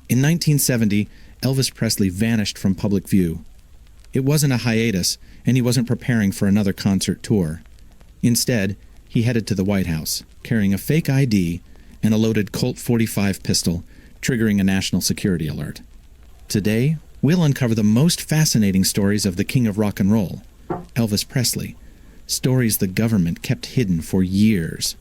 In 1970, Elvis Presley vanished from public view. It wasn't a hiatus, and he wasn't preparing for another concert tour. Instead, he headed to the White House, carrying a fake ID and a loaded Colt .45 pistol, triggering a national security alert. Today, we'll uncover the most fascinating stories of the king of rock and roll, Elvis Presley, stories the government kept hidden for years.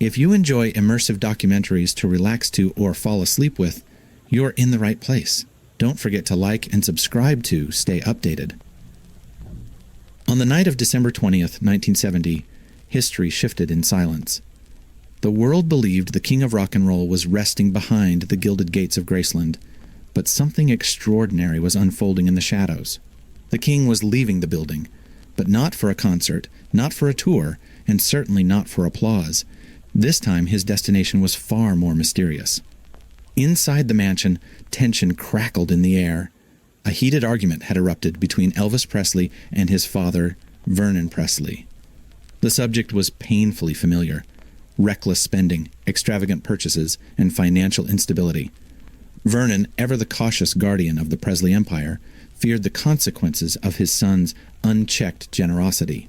If you enjoy immersive documentaries to relax to or fall asleep with, you're in the right place. Don't forget to like and subscribe to stay updated. On the night of December 20th, 1970, history shifted in silence. The world believed the king of rock and roll was resting behind the gilded gates of Graceland, but something extraordinary was unfolding in the shadows. The king was leaving the building, but not for a concert, not for a tour, and certainly not for applause. This time his destination was far more mysterious. Inside the mansion, tension crackled in the air. A heated argument had erupted between Elvis Presley and his father, Vernon Presley. The subject was painfully familiar: reckless spending, extravagant purchases, and financial instability. Vernon, ever the cautious guardian of the Presley empire, feared the consequences of his son's unchecked generosity.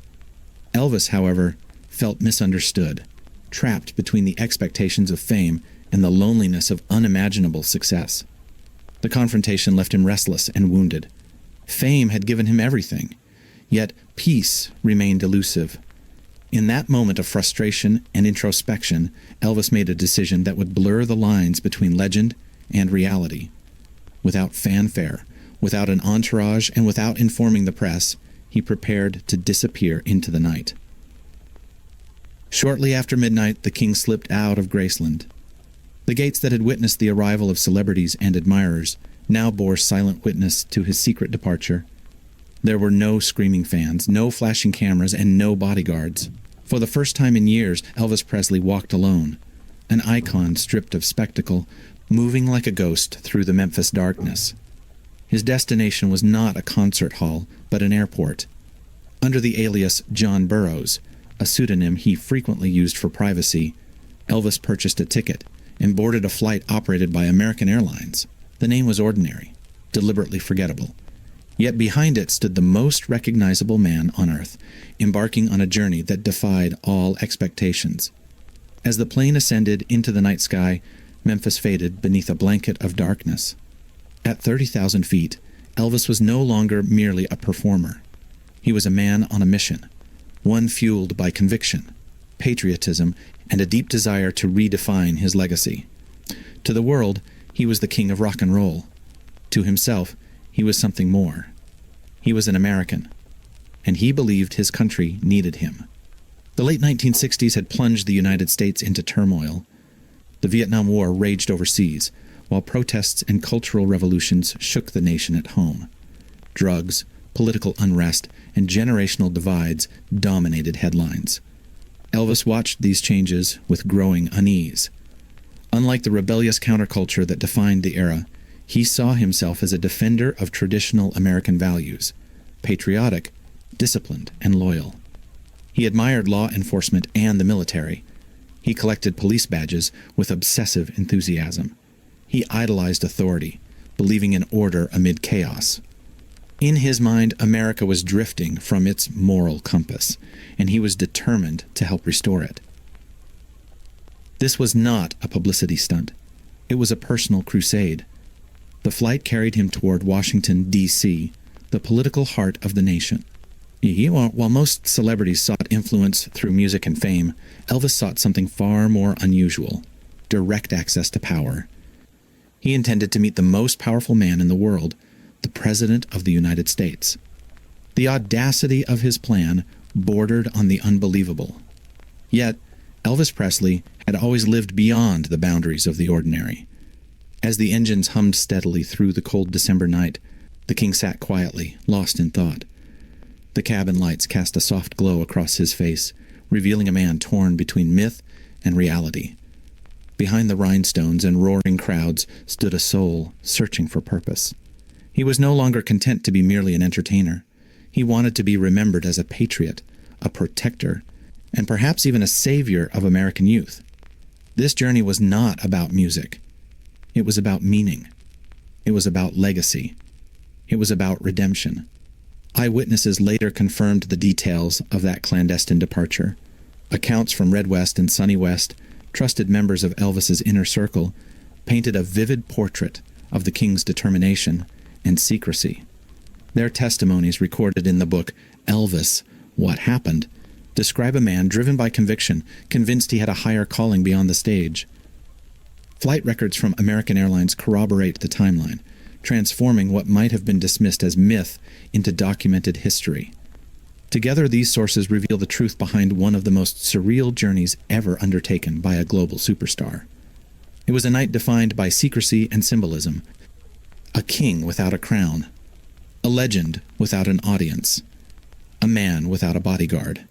Elvis, however, felt misunderstood, trapped between the expectations of fame and the loneliness of unimaginable success. The confrontation left him restless and wounded. Fame had given him everything, yet peace remained elusive. In that moment of frustration and introspection, Elvis made a decision that would blur the lines between legend and reality. Without fanfare, without an entourage, and without informing the press, he prepared to disappear into the night. Shortly after midnight, the king slipped out of Graceland. The gates that had witnessed the arrival of celebrities and admirers now bore silent witness to his secret departure. There were no screaming fans, no flashing cameras, and no bodyguards. For the first time in years, Elvis Presley walked alone, an icon stripped of spectacle, moving like a ghost through the Memphis darkness. His destination was not a concert hall, but an airport. Under the alias John Burroughs, a pseudonym he frequently used for privacy, Elvis purchased a ticket and boarded a flight operated by American Airlines. The name was ordinary, deliberately forgettable. Yet behind it stood the most recognizable man on Earth, embarking on a journey that defied all expectations. As the plane ascended into the night sky, Memphis faded beneath a blanket of darkness. At 30,000 feet, Elvis was no longer merely a performer. He was a man on a mission, one fueled by conviction, patriotism, and a deep desire to redefine his legacy. To the world, he was the king of rock and roll. To himself, he was something more. He was an American, and he believed his country needed him. The late 1960s had plunged the United States into turmoil. The Vietnam War raged overseas, while protests and cultural revolutions shook the nation at home. Drugs, political unrest, and generational divides dominated headlines. Elvis watched these changes with growing unease. Unlike the rebellious counterculture that defined the era, he saw himself as a defender of traditional American values, patriotic, disciplined, and loyal. He admired law enforcement and the military. He collected police badges with obsessive enthusiasm. He idolized authority, believing in order amid chaos. In his mind, America was drifting from its moral compass, and he was determined to help restore it. This was not a publicity stunt. It was a personal crusade. The flight carried him toward Washington, D.C., the political heart of the nation. While most celebrities sought influence through music and fame, Elvis sought something far more unusual: direct access to power. He intended to meet the most powerful man in the world, the President of the United States. The audacity of his plan bordered on the unbelievable. Yet, Elvis Presley had always lived beyond the boundaries of the ordinary. As the engines hummed steadily through the cold December night, the king sat quietly, lost in thought. The cabin lights cast a soft glow across his face, revealing a man torn between myth and reality. Behind the rhinestones and roaring crowds stood a soul searching for purpose. He was no longer content to be merely an entertainer. He wanted to be remembered as a patriot, a protector, and perhaps even a savior of American youth. This journey was not about music. It was about meaning. It was about legacy. It was about redemption. Eyewitnesses later confirmed the details of that clandestine departure. Accounts from Red West and Sunny West, trusted members of Elvis's inner circle, painted a vivid portrait of the king's determination and secrecy. Their testimonies, recorded in the book Elvis, What Happened, describe a man driven by conviction, convinced he had a higher calling beyond the stage. Flight records from American Airlines corroborate the timeline, transforming what might have been dismissed as myth into documented history. Together, these sources reveal the truth behind one of the most surreal journeys ever undertaken by a global superstar. It was a night defined by secrecy and symbolism, a king without a crown, a legend without an audience, a man without a bodyguard.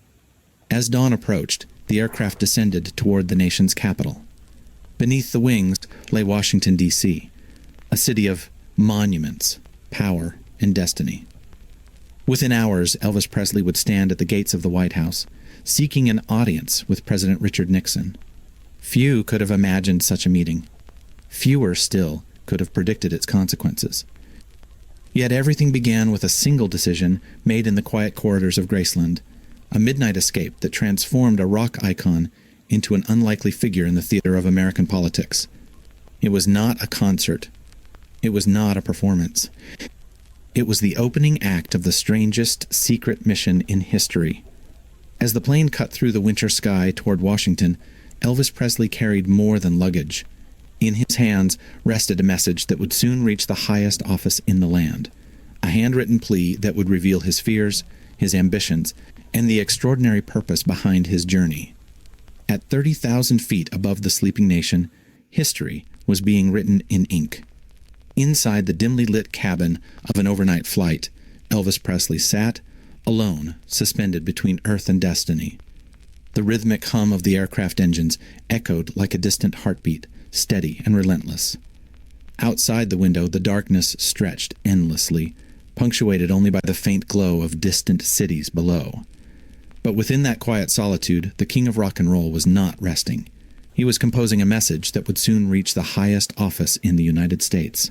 As dawn approached, the aircraft descended toward the nation's capital. Beneath the wings lay Washington, D.C., a city of monuments, power, and destiny. Within hours, Elvis Presley would stand at the gates of the White House, seeking an audience with President Richard Nixon. Few could have imagined such a meeting. Fewer still could have predicted its consequences. Yet everything began with a single decision made in the quiet corridors of Graceland, a midnight escape that transformed a rock icon into an unlikely figure in the theater of American politics. It was not a concert. It was not a performance. It was the opening act of the strangest secret mission in history. As the plane cut through the winter sky toward Washington, Elvis Presley carried more than luggage. In his hands rested a message that would soon reach the highest office in the land, a handwritten plea that would reveal his fears, his ambitions, and the extraordinary purpose behind his journey. At 30,000 feet above the sleeping nation, history was being written in ink. Inside the dimly lit cabin of an overnight flight, Elvis Presley sat, alone, suspended between earth and destiny. The rhythmic hum of the aircraft engines echoed like a distant heartbeat, steady and relentless. Outside the window, the darkness stretched endlessly, punctuated only by the faint glow of distant cities below. But within that quiet solitude, the king of rock and roll was not resting. He was composing a message that would soon reach the highest office in the United States.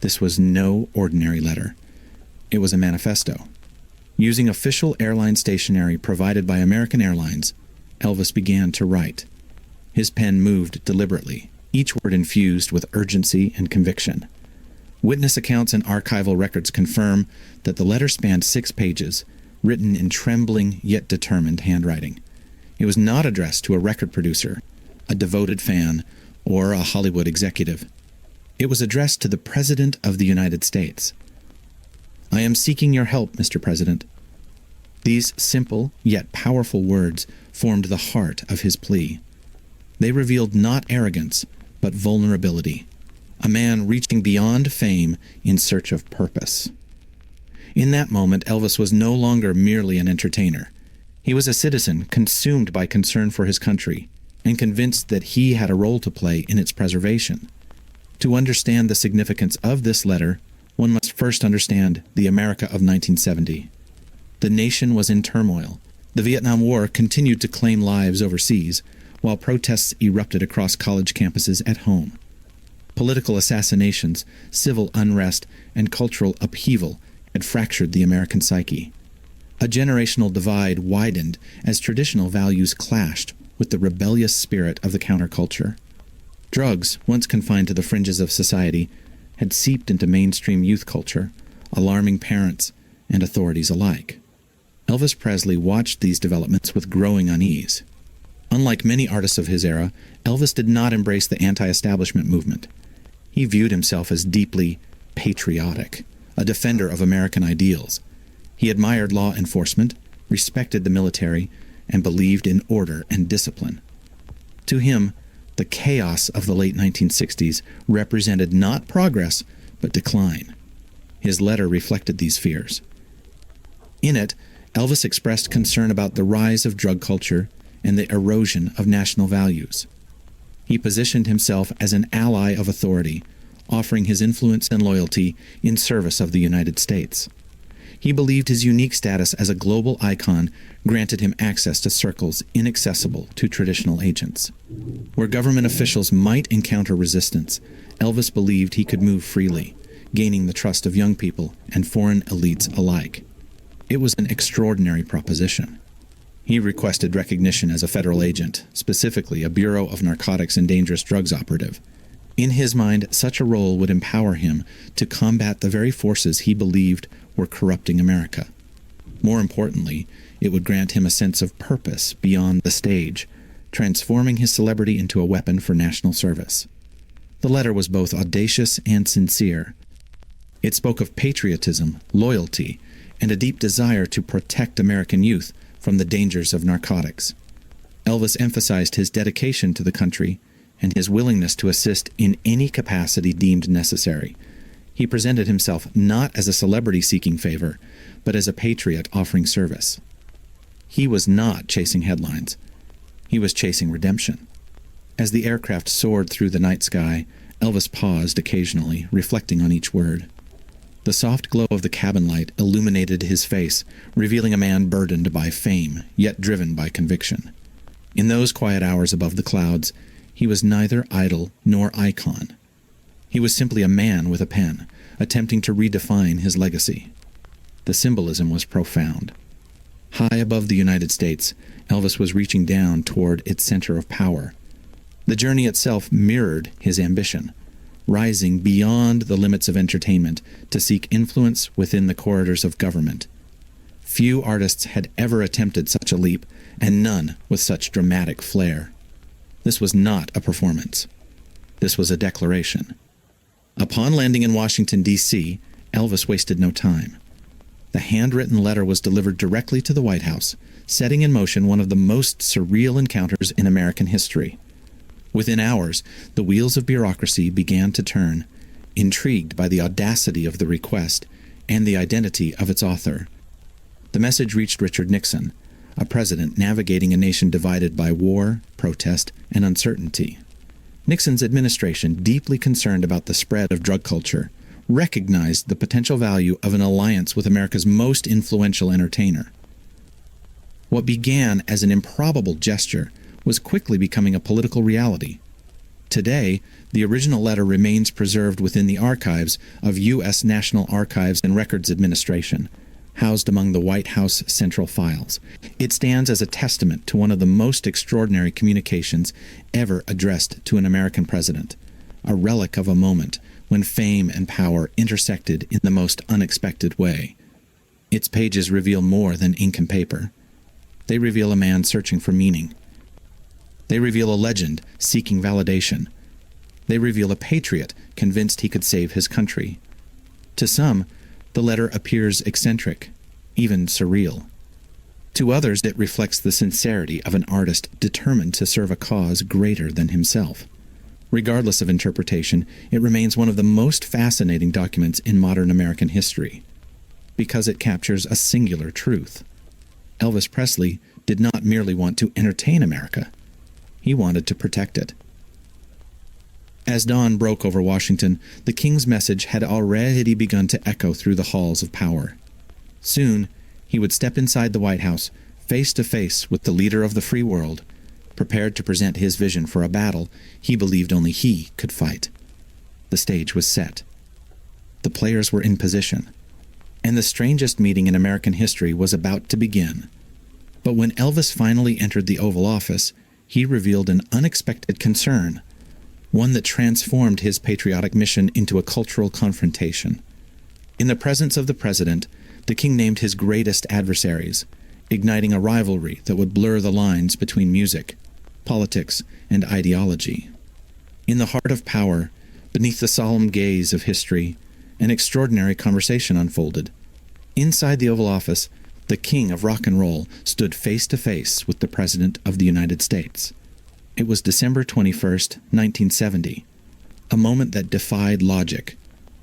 This was no ordinary letter. It was a manifesto. Using official airline stationery provided by American Airlines, Elvis began to write. His pen moved deliberately, each word infused with urgency and conviction. Witness accounts and archival records confirm that the letter spanned 6 pages, written in trembling yet determined handwriting. It was not addressed to a record producer, a devoted fan, or a Hollywood executive. It was addressed to the President of the United States. "I am seeking your help, Mr. President." These simple yet powerful words formed the heart of his plea. They revealed not arrogance, but vulnerability, a man reaching beyond fame in search of purpose. In that moment, Elvis was no longer merely an entertainer. He was a citizen consumed by concern for his country and convinced that he had a role to play in its preservation. To understand the significance of this letter, one must first understand the America of 1970. The nation was in turmoil. The Vietnam War continued to claim lives overseas, while protests erupted across college campuses at home. Political assassinations, civil unrest, and cultural upheaval had fractured the American psyche. A generational divide widened as traditional values clashed with the rebellious spirit of the counterculture. Drugs, once confined to the fringes of society, had seeped into mainstream youth culture, alarming parents and authorities alike. Elvis Presley watched these developments with growing unease. Unlike many artists of his era, Elvis did not embrace the anti-establishment movement. He viewed himself as deeply patriotic, a defender of American ideals. He admired law enforcement, respected the military, and believed in order and discipline. To him, the chaos of the late 1960s represented not progress, but decline. His letter reflected these fears. In it, Elvis expressed concern about the rise of drug culture and the erosion of national values. He positioned himself as an ally of authority, offering his influence and loyalty in service of the United States. He believed his unique status as a global icon granted him access to circles inaccessible to traditional agents. Where government officials might encounter resistance, Elvis believed he could move freely, gaining the trust of young people and foreign elites alike. It was an extraordinary proposition. He requested recognition as a federal agent, specifically a Bureau of Narcotics and Dangerous Drugs operative. In his mind, such a role would empower him to combat the very forces he believed were corrupting America. More importantly, it would grant him a sense of purpose beyond the stage, transforming his celebrity into a weapon for national service. The letter was both audacious and sincere. It spoke of patriotism, loyalty, and a deep desire to protect American youth from the dangers of narcotics. Elvis emphasized his dedication to the country and his willingness to assist in any capacity deemed necessary. He presented himself not as a celebrity seeking favor, but as a patriot offering service. He was not chasing headlines. He was chasing redemption. As the aircraft soared through the night sky, Elvis paused occasionally, reflecting on each word. The soft glow of the cabin light illuminated his face, revealing a man burdened by fame, yet driven by conviction. In those quiet hours above the clouds, he was neither idol nor icon. He was simply a man with a pen, attempting to redefine his legacy. The symbolism was profound. High above the United States, Elvis was reaching down toward its center of power. The journey itself mirrored his ambition, rising beyond the limits of entertainment to seek influence within the corridors of government. Few artists had ever attempted such a leap, and none with such dramatic flair. This was not a performance. This was a declaration. Upon landing in Washington, D.C., Elvis wasted no time. The handwritten letter was delivered directly to the White House, setting in motion one of the most surreal encounters in American history. Within hours, the wheels of bureaucracy began to turn, intrigued by the audacity of the request and the identity of its author. The message reached Richard Nixon, a president navigating a nation divided by war, protest, and uncertainty. Nixon's administration, deeply concerned about the spread of drug culture, recognized the potential value of an alliance with America's most influential entertainer. What began as an improbable gesture was quickly becoming a political reality. Today, the original letter remains preserved within the archives of U.S. National Archives and Records Administration, housed among the White House central files. It stands as a testament to one of the most extraordinary communications ever addressed to an American president, a relic of a moment when fame and power intersected in the most unexpected way. Its pages reveal more than ink and paper. They reveal a man searching for meaning. They reveal a legend seeking validation. They reveal a patriot convinced he could save his country. To some, the letter appears eccentric, even surreal. To others, it reflects the sincerity of an artist determined to serve a cause greater than himself. Regardless of interpretation, it remains one of the most fascinating documents in modern American history, because it captures a singular truth. Elvis Presley did not merely want to entertain America. He wanted to protect it. As dawn broke over Washington, the king's message had already begun to echo through the halls of power. Soon, he would step inside the White House, face to face with the leader of the free world, prepared to present his vision for a battle he believed only he could fight. The stage was set. The players were in position, and the strangest meeting in American history was about to begin. But when Elvis finally entered the Oval Office, he revealed an unexpected concern, one that transformed his patriotic mission into a cultural confrontation. In the presence of the president, the king named his greatest adversaries, igniting a rivalry that would blur the lines between music, politics, and ideology. In the heart of power, beneath the solemn gaze of history, an extraordinary conversation unfolded. Inside the Oval Office, the king of rock and roll stood face to face with the President of the United States. It was December 21st, 1970, a moment that defied logic,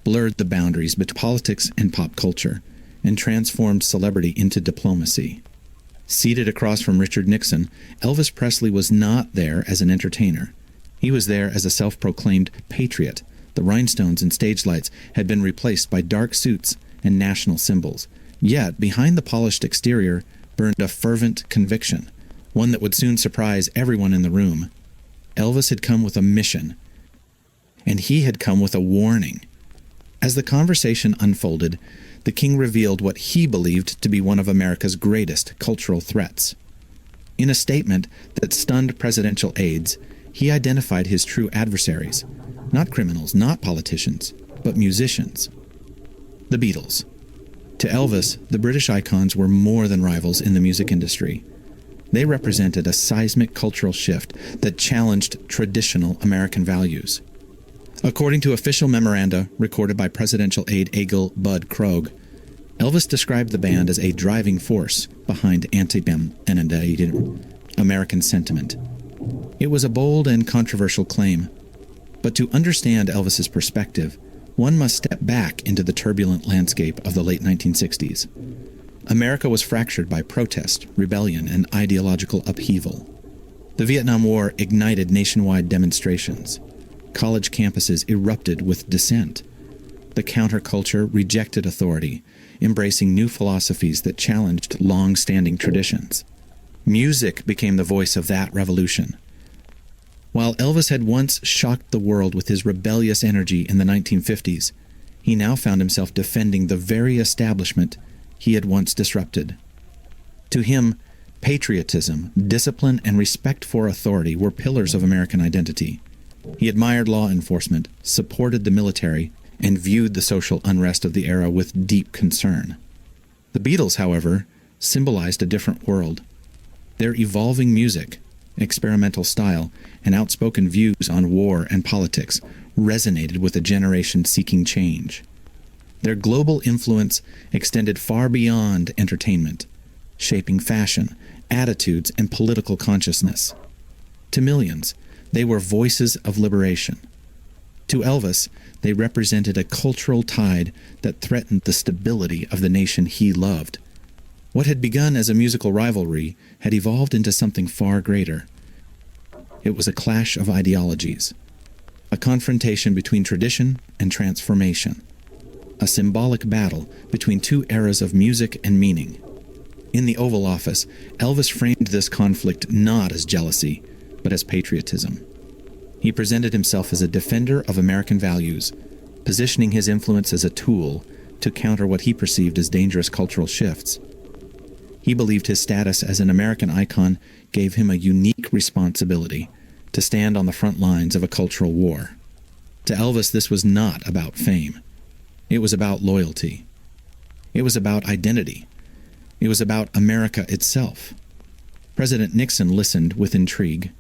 blurred the boundaries between politics and pop culture, and transformed celebrity into diplomacy. Seated across from Richard Nixon, Elvis Presley was not there as an entertainer. He was there as a self-proclaimed patriot. The rhinestones and stage lights had been replaced by dark suits and national symbols. Yet, behind the polished exterior burned a fervent conviction, one that would soon surprise everyone in the room. Elvis had come with a mission. and he had come with a warning. As the conversation unfolded, the king revealed what he believed to be one of America's greatest cultural threats. In a statement that stunned presidential aides, he identified his true adversaries, not criminals, not politicians, but musicians. The Beatles. To Elvis, the British icons were more than rivals in the music industry. They represented a seismic cultural shift that challenged traditional American values. According to official memoranda recorded by presidential aide Egil Bud Krogh, Elvis described the band as a driving force behind anti-American sentiment. It was a bold and controversial claim, but to understand Elvis's perspective, one must step back into the turbulent landscape of the late 1960s. America was fractured by protest, rebellion, and ideological upheaval. The Vietnam War ignited nationwide demonstrations. College campuses erupted with dissent. The counterculture rejected authority, embracing new philosophies that challenged long-standing traditions. Music became the voice of that revolution. While Elvis had once shocked the world with his rebellious energy in the 1950s, he now found himself defending the very establishment he had once disrupted. To him, patriotism, discipline, and respect for authority were pillars of American identity. He admired law enforcement, supported the military, and viewed the social unrest of the era with deep concern. The Beatles, however, symbolized a different world. Their evolving music, experimental style, and outspoken views on war and politics resonated with a generation seeking change. Their global influence extended far beyond entertainment, shaping fashion, attitudes, and political consciousness. To millions, they were voices of liberation. To Elvis, they represented a cultural tide that threatened the stability of the nation he loved. What had begun as a musical rivalry had evolved into something far greater. It was a clash of ideologies, a confrontation between tradition and transformation, a symbolic battle between two eras of music and meaning. In the Oval Office, Elvis framed this conflict not as jealousy, but as patriotism. He presented himself as a defender of American values, positioning his influence as a tool to counter what he perceived as dangerous cultural shifts. He believed his status as an American icon gave him a unique responsibility to stand on the front lines of a cultural war. To Elvis, this was not about fame. It was about loyalty. It was about identity. It was about America itself. President Nixon listened with intrigue.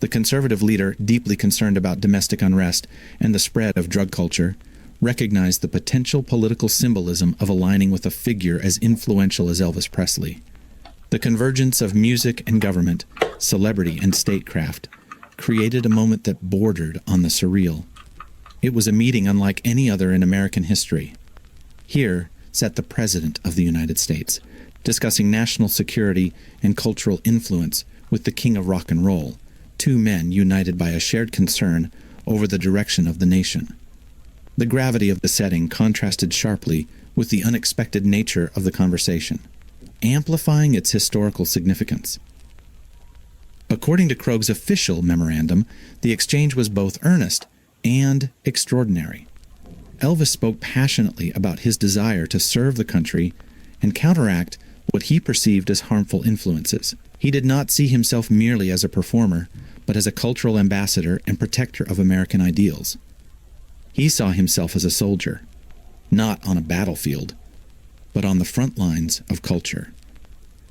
The conservative leader, deeply concerned about domestic unrest and the spread of drug culture, recognized the potential political symbolism of aligning with a figure as influential as Elvis Presley. The convergence of music and government, celebrity and statecraft, created a moment that bordered on the surreal. It was a meeting unlike any other in American history. Here sat the President of the United States, discussing national security and cultural influence with the King of Rock and Roll, two men united by a shared concern over the direction of the nation. The gravity of the setting contrasted sharply with the unexpected nature of the conversation, amplifying its historical significance. According to Krogh's official memorandum, the exchange was both earnest and extraordinary. Elvis spoke passionately about his desire to serve the country and counteract what he perceived as harmful influences. He did not see himself merely as a performer, but as a cultural ambassador and protector of American ideals. He saw himself as a soldier, not on a battlefield, but on the front lines of culture.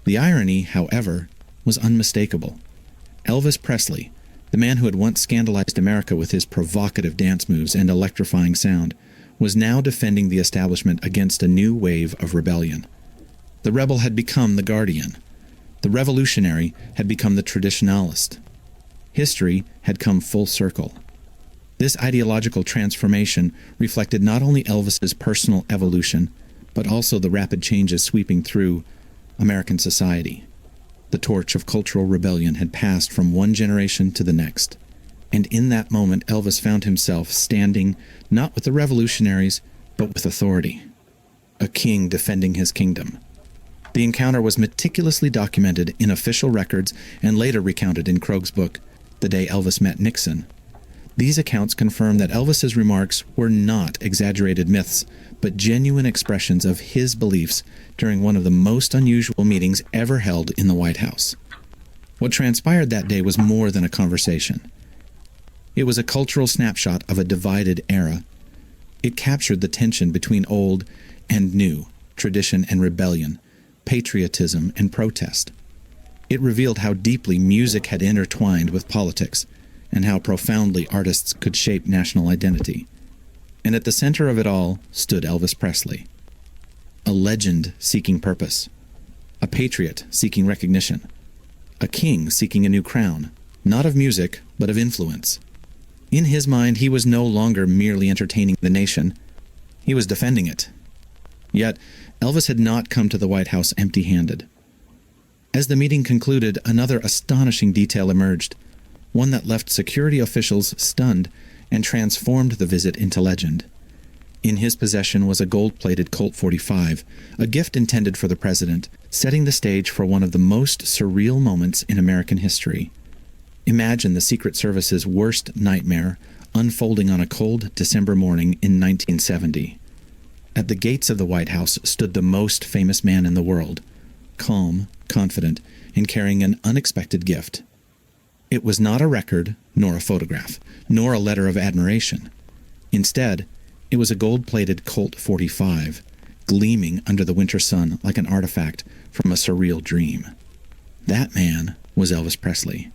The irony, however, was unmistakable. Elvis Presley, the man who had once scandalized America with his provocative dance moves and electrifying sound, was now defending the establishment against a new wave of rebellion. The rebel had become the guardian. The revolutionary had become the traditionalist. History had come full circle. This ideological transformation reflected not only Elvis's personal evolution, but also the rapid changes sweeping through American society. The torch of cultural rebellion had passed from one generation to the next, and in that moment Elvis found himself standing not with the revolutionaries, but with authority, a king defending his kingdom. The encounter was meticulously documented in official records and later recounted in Krogh's book, The Day Elvis Met Nixon. These accounts confirm that Elvis's remarks were not exaggerated myths, but genuine expressions of his beliefs during one of the most unusual meetings ever held in the White House. What transpired that day was more than a conversation. It was a cultural snapshot of a divided era. It captured the tension between old and new, tradition and rebellion, patriotism and protest. It revealed how deeply music had intertwined with politics, and how profoundly artists could shape national identity. And at the center of it all stood Elvis Presley, a legend seeking purpose, a patriot seeking recognition, a king seeking a new crown, not of music, but of influence. In his mind, he was no longer merely entertaining the nation, he was defending it. Yet, Elvis had not come to the White House empty-handed. As the meeting concluded, another astonishing detail emerged, one that left security officials stunned and transformed the visit into legend. In his possession was a gold-plated Colt 45, a gift intended for the president, setting the stage for one of the most surreal moments in American history. Imagine the Secret Service's worst nightmare unfolding on a cold December morning in 1970. At the gates of the White House stood the most famous man in the world, calm, confident, and carrying an unexpected gift. It was not a record, nor a photograph, nor a letter of admiration. Instead, it was a gold-plated Colt 45, gleaming under the winter sun like an artifact from a surreal dream. That man was Elvis Presley.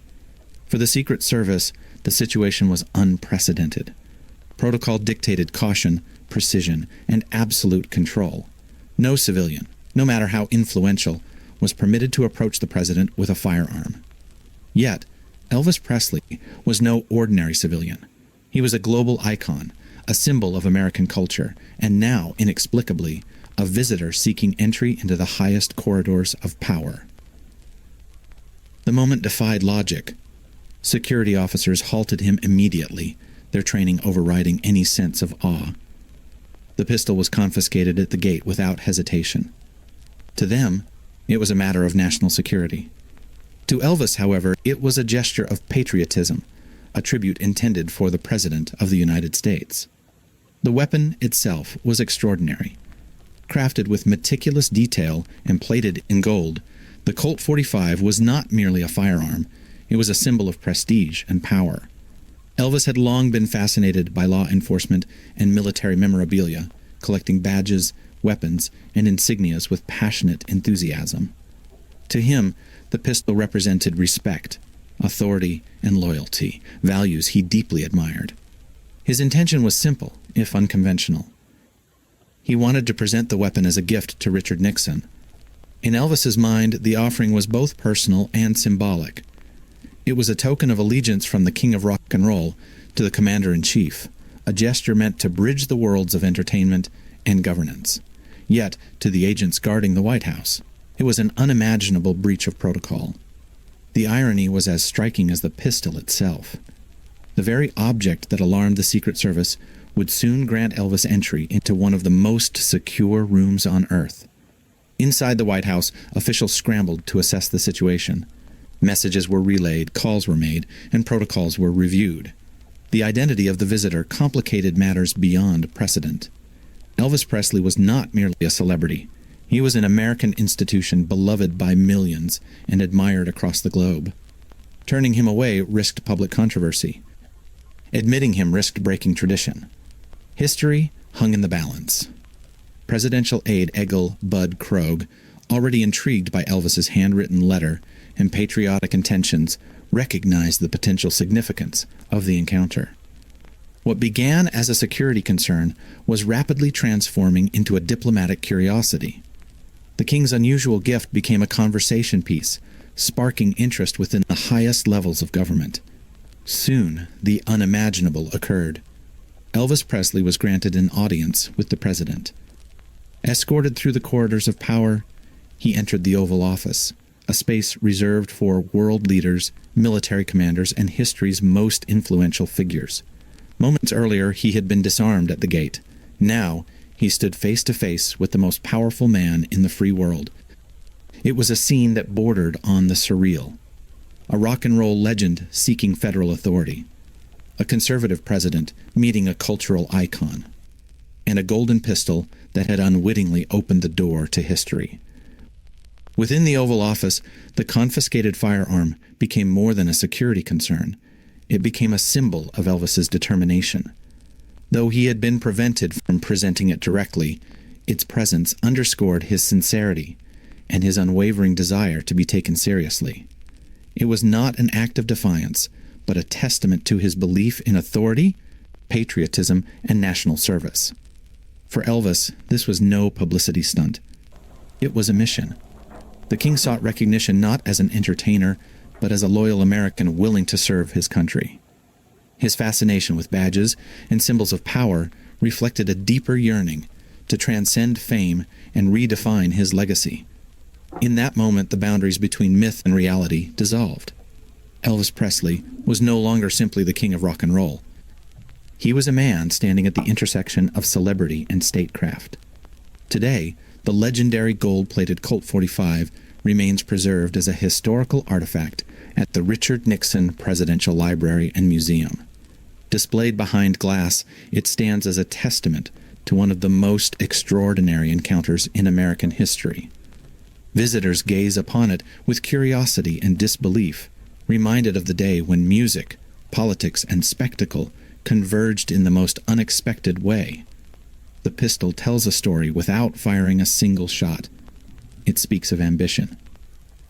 For the Secret Service, the situation was unprecedented. Protocol dictated caution, precision, and absolute control. No civilian, no matter how influential, was permitted to approach the president with a firearm. Yet, Elvis Presley was no ordinary civilian. He was a global icon, a symbol of American culture, and now, inexplicably, a visitor seeking entry into the highest corridors of power. The moment defied logic. Security officers halted him immediately, their training overriding any sense of awe. The pistol was confiscated at the gate without hesitation. To them, it was a matter of national security. To Elvis, however, it was a gesture of patriotism, a tribute intended for the President of the United States. The weapon itself was extraordinary. Crafted with meticulous detail and plated in gold, the Colt 45 was not merely a firearm, it was a symbol of prestige and power. Elvis had long been fascinated by law enforcement and military memorabilia, collecting badges, weapons, and insignias with passionate enthusiasm. To him, the pistol represented respect, authority, and loyalty, values he deeply admired. His intention was simple, if unconventional. He wanted to present the weapon as a gift to Richard Nixon. In Elvis's mind, the offering was both personal and symbolic. It was a token of allegiance from the king of rock and roll to the commander-in-chief, a gesture meant to bridge the worlds of entertainment and governance. Yet, to the agents guarding the White House, it was an unimaginable breach of protocol. The irony was as striking as the pistol itself. The very object that alarmed the Secret Service would soon grant Elvis entry into one of the most secure rooms on Earth. Inside the White House, officials scrambled to assess the situation. Messages were relayed, calls were made, and protocols were reviewed. The identity of the visitor complicated matters beyond precedent. Elvis Presley was not merely a celebrity. He was an American institution beloved by millions and admired across the globe. Turning him away risked public controversy. Admitting him risked breaking tradition. History hung in the balance. Presidential aide Egil Bud Krogh, already intrigued by Elvis's handwritten letter and patriotic intentions, recognized the potential significance of the encounter. What began as a security concern was rapidly transforming into a diplomatic curiosity. The king's unusual gift became a conversation piece, sparking interest within the highest levels of government. Soon, the unimaginable occurred. Elvis Presley was granted an audience with the president. Escorted through the corridors of power, he entered the Oval Office, a space reserved for world leaders, military commanders, and history's most influential figures. Moments earlier, he had been disarmed at the gate. Now, he stood face to face with the most powerful man in the free world. It was a scene that bordered on the surreal. A rock and roll legend seeking federal authority. a conservative president meeting a cultural icon, and a golden pistol that had unwittingly opened the door to history. Within the Oval Office, the confiscated firearm became more than a security concern. It became a symbol of Elvis's determination. Though he had been prevented from presenting it directly, its presence underscored his sincerity and his unwavering desire to be taken seriously. It was not an act of defiance, but a testament to his belief in authority, patriotism, and national service. For Elvis, this was no publicity stunt. It was a mission. The king sought recognition not as an entertainer, but as a loyal American willing to serve his country. His fascination with badges and symbols of power reflected a deeper yearning to transcend fame and redefine his legacy. In that moment, the boundaries between myth and reality dissolved. Elvis Presley was no longer simply the king of rock and roll. He was a man standing at the intersection of celebrity and statecraft. Today, the legendary gold-plated Colt 45 remains preserved as a historical artifact at the Richard Nixon Presidential Library and Museum. Displayed behind glass, it stands as a testament to one of the most extraordinary encounters in American history. Visitors gaze upon it with curiosity and disbelief, reminded of the day when music, politics, and spectacle converged in the most unexpected way. The pistol tells a story without firing a single shot. It speaks of ambition.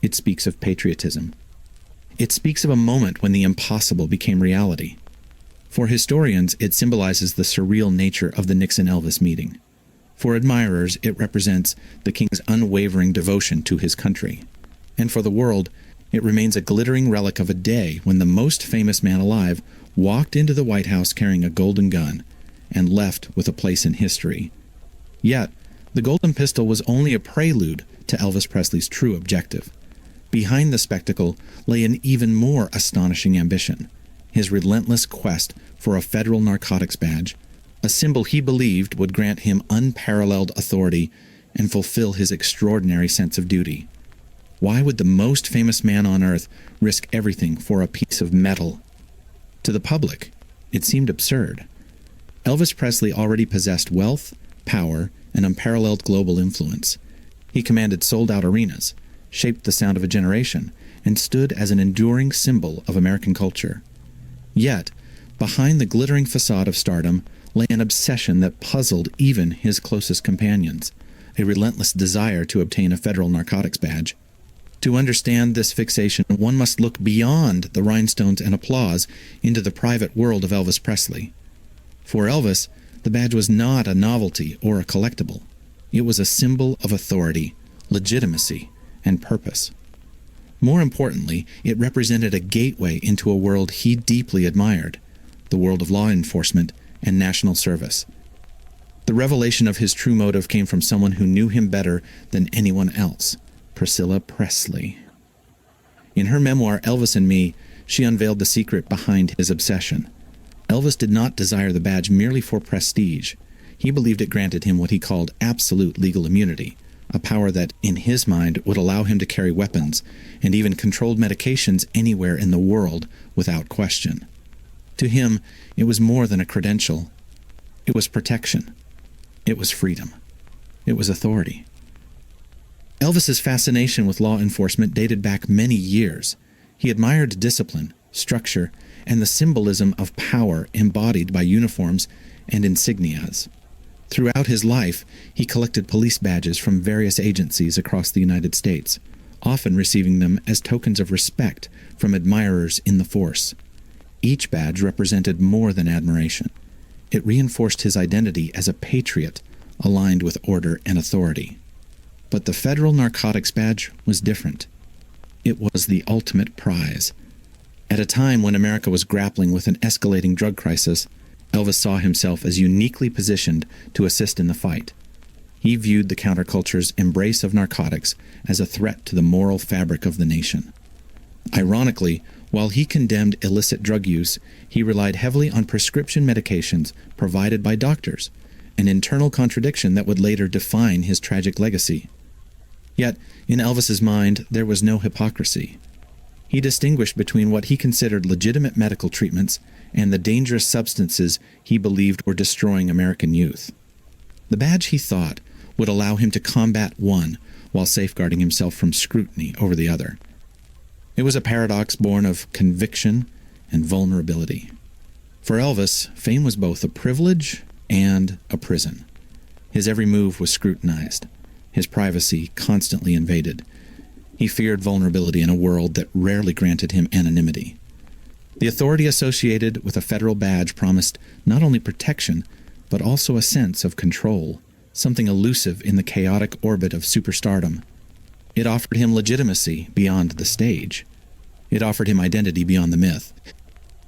It speaks of patriotism. It speaks of a moment when the impossible became reality. For historians, it symbolizes the surreal nature of the Nixon-Elvis meeting. For admirers, it represents the king's unwavering devotion to his country. And for the world, it remains a glittering relic of a day when the most famous man alive walked into the White House carrying a golden gun and left with a place in history. Yet, the golden pistol was only a prelude to Elvis Presley's true objective. Behind the spectacle lay an even more astonishing ambition: his relentless quest for a federal narcotics badge, a symbol he believed would grant him unparalleled authority and fulfill his extraordinary sense of duty. Why would the most famous man on earth risk everything for a piece of metal? To the public, it seemed absurd. Elvis Presley already possessed wealth, power, and unparalleled global influence. He commanded sold-out arenas, shaped the sound of a generation, and stood as an enduring symbol of American culture. Yet, behind the glittering facade of stardom lay an obsession that puzzled even his closest companions, a relentless desire to obtain a federal narcotics badge. To understand this fixation, one must look beyond the rhinestones and applause into the private world of Elvis Presley. For Elvis, the badge was not a novelty or a collectible. It was a symbol of authority, legitimacy, and purpose. More importantly, it represented a gateway into a world he deeply admired, the world of law enforcement and national service. The revelation of his true motive came from someone who knew him better than anyone else: Priscilla Presley. In her memoir, Elvis and Me, she unveiled the secret behind his obsession. Elvis did not desire the badge merely for prestige. He believed it granted him what he called absolute legal immunity, a power that, in his mind, would allow him to carry weapons and even controlled medications anywhere in the world without question. To him, it was more than a credential. It was protection. It was freedom. It was authority. Elvis's fascination with law enforcement dated back many years. He admired discipline, structure, and the symbolism of power embodied by uniforms and insignias. Throughout his life, he collected police badges from various agencies across the United States, often receiving them as tokens of respect from admirers in the force. Each badge represented more than admiration. It reinforced his identity as a patriot, aligned with order and authority. But the federal narcotics badge was different. It was the ultimate prize. At a time when America was grappling with an escalating drug crisis, Elvis saw himself as uniquely positioned to assist in the fight. He viewed the counterculture's embrace of narcotics as a threat to the moral fabric of the nation. Ironically, while he condemned illicit drug use, he relied heavily on prescription medications provided by doctors, an internal contradiction that would later define his tragic legacy. Yet, in Elvis's mind, there was no hypocrisy. He distinguished between what he considered legitimate medical treatments and the dangerous substances he believed were destroying American youth. The badge, he thought, would allow him to combat one while safeguarding himself from scrutiny over the other. It was a paradox born of conviction and vulnerability. For Elvis, fame was both a privilege and a prison. His every move was scrutinized, his privacy constantly invaded. He feared vulnerability in a world that rarely granted him anonymity. The authority associated with a federal badge promised not only protection, but also a sense of control, something elusive in the chaotic orbit of superstardom. It offered him legitimacy beyond the stage. It offered him identity beyond the myth.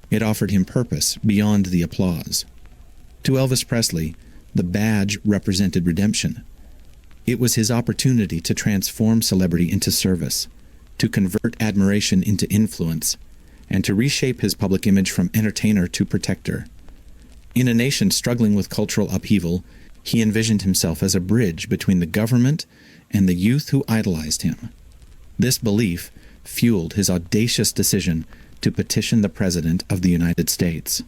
It offered him purpose beyond the applause. To Elvis Presley, the badge represented redemption. It was his opportunity to transform celebrity into service, to convert admiration into influence, and to reshape his public image from entertainer to protector. In a nation struggling with cultural upheaval, he envisioned himself as a bridge between the government and the youth who idolized him. This belief fueled his audacious decision to petition the President of the United States.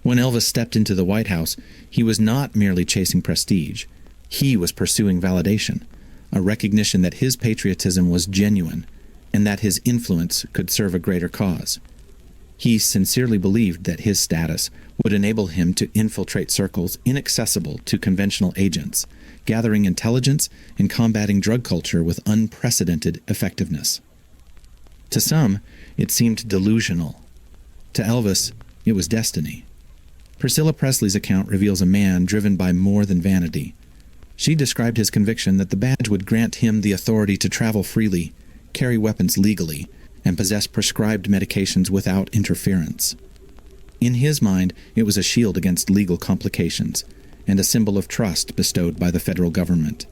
When Elvis stepped into the White House, he was not merely chasing prestige. He was pursuing validation, a recognition that his patriotism was genuine and that his influence could serve a greater cause. He sincerely believed that his status would enable him to infiltrate circles inaccessible to conventional agents, gathering intelligence and combating drug culture with unprecedented effectiveness. To some, it seemed delusional. To Elvis, it was destiny. Priscilla Presley's account reveals a man driven by more than vanity. She described his conviction that the badge would grant him the authority to travel freely, carry weapons legally, and possess prescribed medications without interference. In his mind, it was a shield against legal complications and a symbol of trust bestowed by the federal government.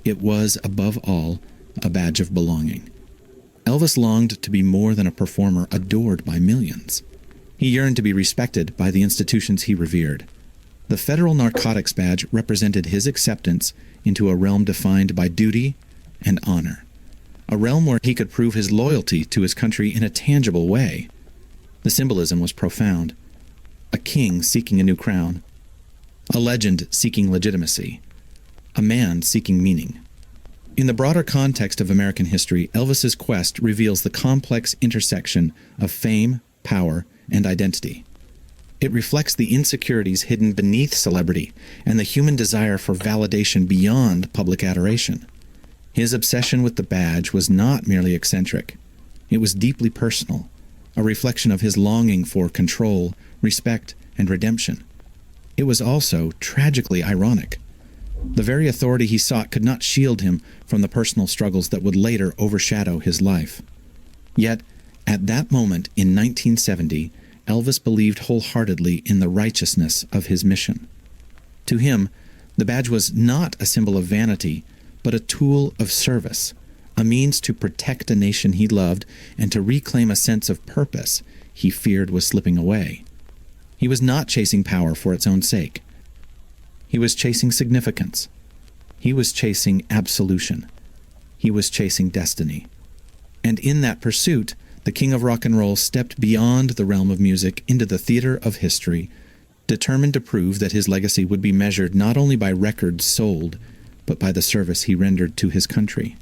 It was, above all, a badge of belonging. Elvis longed to be more than a performer adored by millions. He yearned to be respected by the institutions he revered. The federal narcotics badge represented his acceptance into a realm defined by duty and honor, a realm where he could prove his loyalty to his country in a tangible way. The symbolism was profound. A king seeking a new crown, a legend seeking legitimacy, a man seeking meaning. In the broader context of American history, Elvis's quest reveals the complex intersection of fame, power, and identity. It reflects the insecurities hidden beneath celebrity and the human desire for validation beyond public adoration. His obsession with the badge was not merely eccentric. It was deeply personal, a reflection of his longing for control, respect, and redemption. It was also tragically ironic. The very authority he sought could not shield him from the personal struggles that would later overshadow his life. Yet, at that moment in 1970, Elvis believed wholeheartedly in the righteousness of his mission. To him, the badge was not a symbol of vanity, but a tool of service, a means to protect a nation he loved and to reclaim a sense of purpose he feared was slipping away. He was not chasing power for its own sake. He was chasing significance. He was chasing absolution. He was chasing destiny. And in that pursuit, the king of rock and roll stepped beyond the realm of music into the theater of history, determined to prove that his legacy would be measured not only by records sold, but by the service he rendered to his country.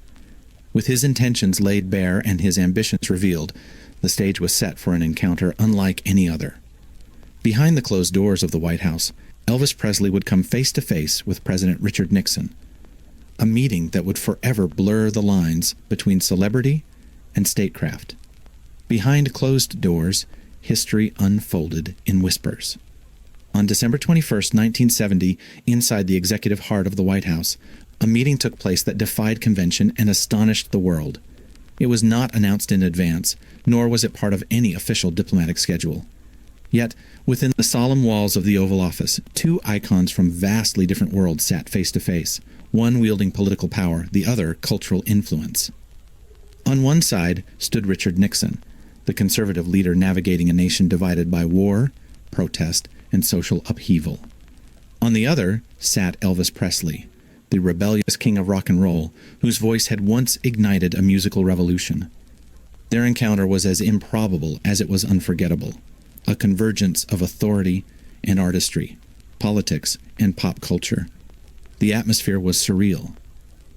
With his intentions laid bare and his ambitions revealed, the stage was set for an encounter unlike any other. Behind the closed doors of the White House, Elvis Presley would come face to face with President Richard Nixon, a meeting that would forever blur the lines between celebrity and statecraft. Behind closed doors, history unfolded in whispers. On December 21, 1970, inside the executive heart of the White House, a meeting took place that defied convention and astonished the world. It was not announced in advance, nor was it part of any official diplomatic schedule. Yet, within the solemn walls of the Oval Office, two icons from vastly different worlds sat face to face, one wielding political power, the other cultural influence. On one side stood Richard Nixon, the conservative leader navigating a nation divided by war, protest, and social upheaval. On the other sat Elvis Presley, the rebellious king of rock and roll, whose voice had once ignited a musical revolution. Their encounter was as improbable as it was unforgettable, a convergence of authority and artistry, politics and pop culture. The atmosphere was surreal.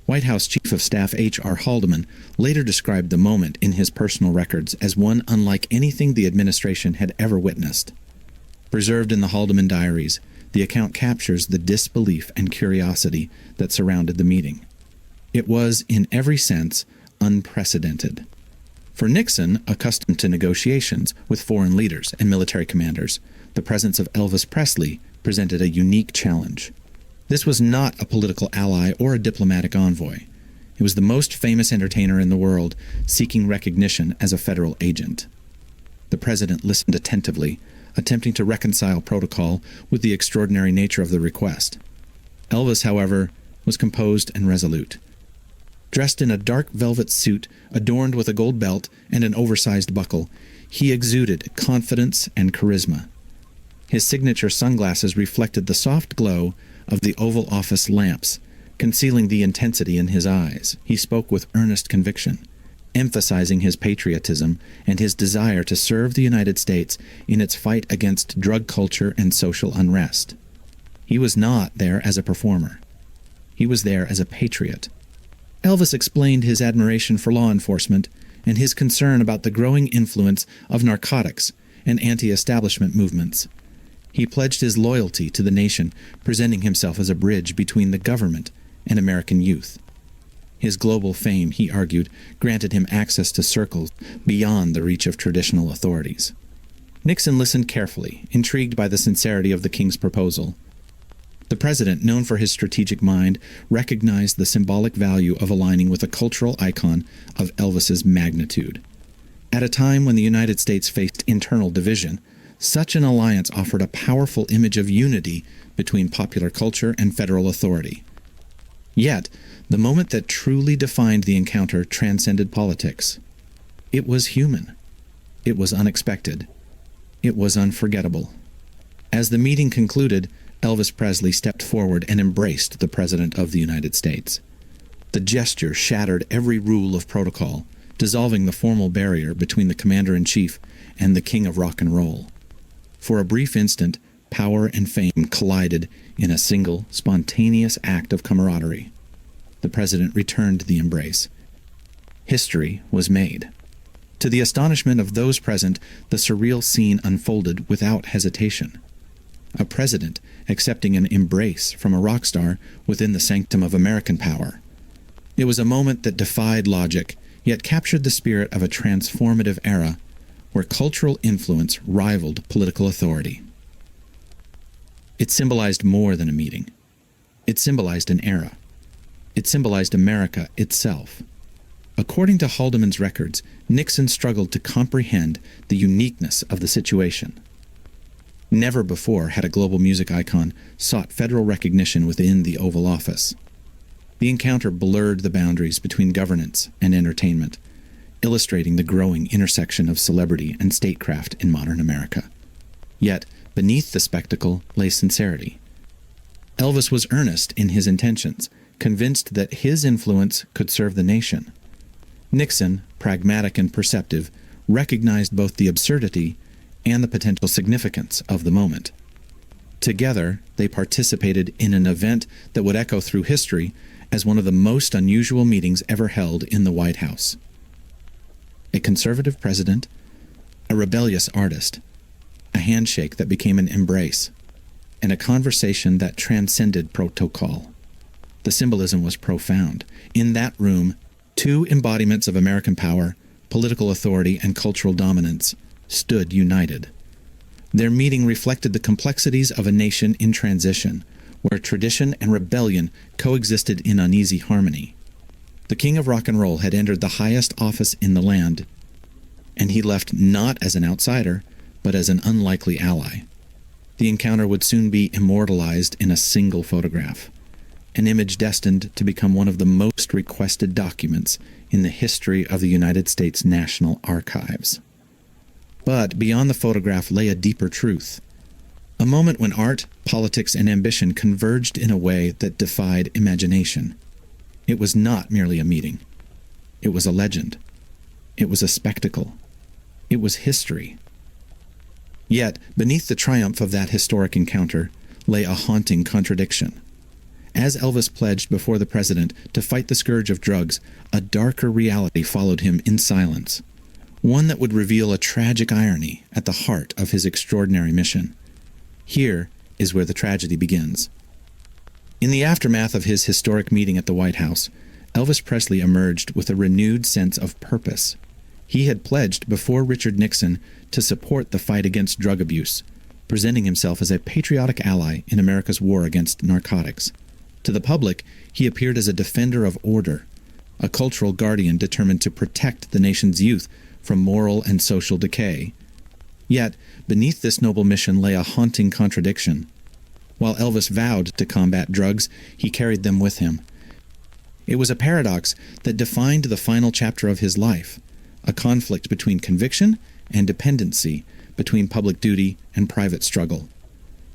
White House Chief of Staff H.R. Haldeman later described the moment in his personal records as one unlike anything the administration had ever witnessed. Preserved in the Haldeman diaries, the account captures the disbelief and curiosity that surrounded the meeting. It was, in every sense, unprecedented. For Nixon, accustomed to negotiations with foreign leaders and military commanders, the presence of Elvis Presley presented a unique challenge. This was not a political ally or a diplomatic envoy. It was the most famous entertainer in the world, seeking recognition as a federal agent. The president listened attentively, attempting to reconcile protocol with the extraordinary nature of the request. Elvis, however, was composed and resolute. Dressed in a dark velvet suit adorned with a gold belt and an oversized buckle, he exuded confidence and charisma. His signature sunglasses reflected the soft glow of the Oval Office lamps, concealing the intensity in his eyes. He spoke with earnest conviction, emphasizing his patriotism and his desire to serve the United States in its fight against drug culture and social unrest. He was not there as a performer. He was there as a patriot. Elvis explained his admiration for law enforcement and his concern about the growing influence of narcotics and anti-establishment movements. He pledged his loyalty to the nation, presenting himself as a bridge between the government and American youth. His global fame, he argued, granted him access to circles beyond the reach of traditional authorities. Nixon listened carefully, intrigued by the sincerity of the king's proposal. The president, known for his strategic mind, recognized the symbolic value of aligning with a cultural icon of Elvis's magnitude. At a time when the United States faced internal division, such an alliance offered a powerful image of unity between popular culture and federal authority. Yet, the moment that truly defined the encounter transcended politics. It was human. It was unexpected. It was unforgettable. As the meeting concluded, Elvis Presley stepped forward and embraced the President of the United States. The gesture shattered every rule of protocol, dissolving the formal barrier between the Commander-in-Chief and the King of Rock and Roll. For a brief instant, power and fame collided in a single, spontaneous act of camaraderie. The president returned the embrace. History was made. To the astonishment of those present, the surreal scene unfolded without hesitation. A president accepting an embrace from a rock star within the sanctum of American power. It was a moment that defied logic, yet captured the spirit of a transformative era where cultural influence rivaled political authority. It symbolized more than a meeting. It symbolized an era. It symbolized America itself. According to Haldeman's records, Nixon struggled to comprehend the uniqueness of the situation. Never before had a global music icon sought federal recognition within the Oval Office. The encounter blurred the boundaries between governance and entertainment, illustrating the growing intersection of celebrity and statecraft in modern America. Yet, beneath the spectacle lay sincerity. Elvis was earnest in his intentions, convinced that his influence could serve the nation. Nixon, pragmatic and perceptive, recognized both the absurdity and the potential significance of the moment. Together, they participated in an event that would echo through history as one of the most unusual meetings ever held in the White House. A conservative president, a rebellious artist, a handshake that became an embrace, and a conversation that transcended protocol. The symbolism was profound. In that room, two embodiments of American power, political authority, and cultural dominance stood united. Their meeting reflected the complexities of a nation in transition, where tradition and rebellion coexisted in uneasy harmony. The King of Rock and Roll had entered the highest office in the land, and he left not as an outsider, but as an unlikely ally. The encounter would soon be immortalized in a single photograph, an image destined to become one of the most requested documents in the history of the United States National Archives. But beyond the photograph lay a deeper truth. A moment when art, politics, and ambition converged in a way that defied imagination. It was not merely a meeting. It was a legend. It was a spectacle. It was history. Yet, beneath the triumph of that historic encounter lay a haunting contradiction. As Elvis pledged before the president to fight the scourge of drugs, a darker reality followed him in silence, one that would reveal a tragic irony at the heart of his extraordinary mission. Here is where the tragedy begins. In the aftermath of his historic meeting at the White House, Elvis Presley emerged with a renewed sense of purpose. He had pledged before Richard Nixon to support the fight against drug abuse, presenting himself as a patriotic ally in America's war against narcotics. To the public, he appeared as a defender of order, a cultural guardian determined to protect the nation's youth from moral and social decay. Yet, beneath this noble mission lay a haunting contradiction. While Elvis vowed to combat drugs, he carried them with him. It was a paradox that defined the final chapter of his life, a conflict between conviction and dependency, between public duty and private struggle.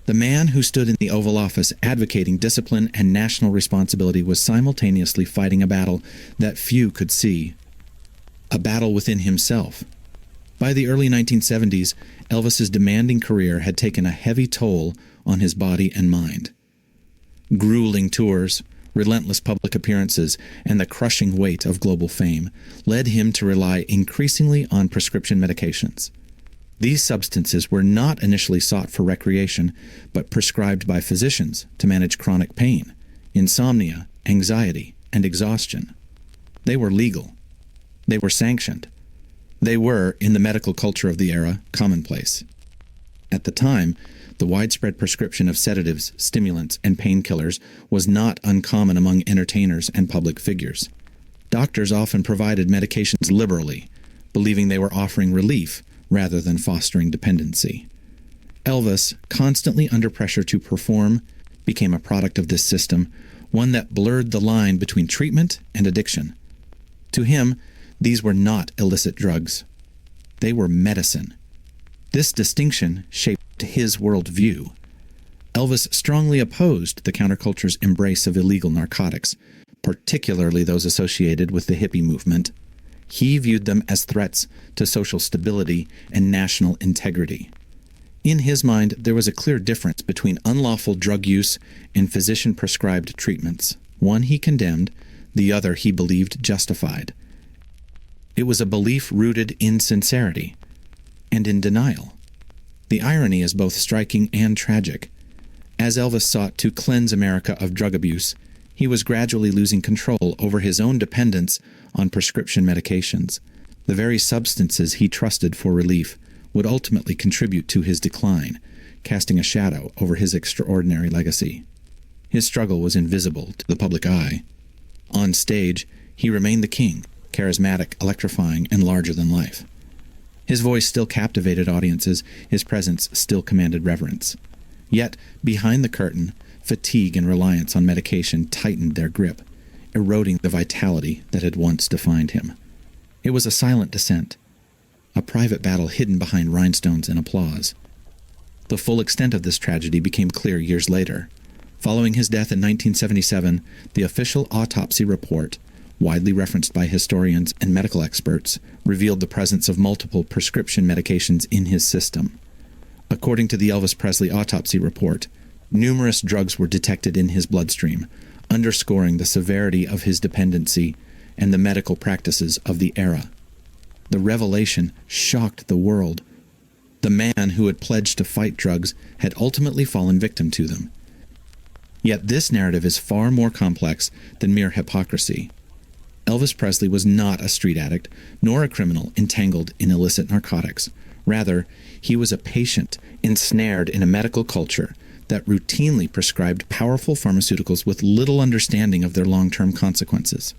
The man who stood in the Oval Office advocating discipline and national responsibility was simultaneously fighting a battle that few could see, a battle within himself. By the early 1970s, Elvis's demanding career had taken a heavy toll on his body and mind. Grueling tours, relentless public appearances, and the crushing weight of global fame led him to rely increasingly on prescription medications. These substances were not initially sought for recreation, but prescribed by physicians to manage chronic pain, insomnia, anxiety, and exhaustion. They were legal. They were sanctioned. They were, in the medical culture of the era, commonplace. At the time, the widespread prescription of sedatives, stimulants, and painkillers was not uncommon among entertainers and public figures. Doctors often provided medications liberally, believing they were offering relief rather than fostering dependency. Elvis, constantly under pressure to perform, became a product of this system, one that blurred the line between treatment and addiction. To him, these were not illicit drugs. They were medicine. This distinction shaped his worldview. Elvis strongly opposed the counterculture's embrace of illegal narcotics, particularly those associated with the hippie movement. He viewed them as threats to social stability and national integrity. In his mind, there was a clear difference between unlawful drug use and physician-prescribed treatments. One he condemned, the other he believed justified. It was a belief rooted in sincerity and in denial. The irony is both striking and tragic. As Elvis sought to cleanse America of drug abuse, he was gradually losing control over his own dependence on prescription medications. The very substances he trusted for relief would ultimately contribute to his decline, casting a shadow over his extraordinary legacy. His struggle was invisible to the public eye. On stage, he remained the king, charismatic, electrifying, and larger than life. His voice still captivated audiences, his presence still commanded reverence. Yet, behind the curtain, fatigue and reliance on medication tightened their grip, eroding the vitality that had once defined him. It was a silent descent, a private battle hidden behind rhinestones and applause. The full extent of this tragedy became clear years later. Following his death in 1977, the official autopsy report, widely referenced by historians and medical experts, revealed the presence of multiple prescription medications in his system. According to the Elvis Presley autopsy report, numerous drugs were detected in his bloodstream, underscoring the severity of his dependency and the medical practices of the era. The revelation shocked the world. The man who had pledged to fight drugs had ultimately fallen victim to them. Yet this narrative is far more complex than mere hypocrisy. Elvis Presley was not a street addict, nor a criminal entangled in illicit narcotics. Rather, he was a patient ensnared in a medical culture that routinely prescribed powerful pharmaceuticals with little understanding of their long-term consequences.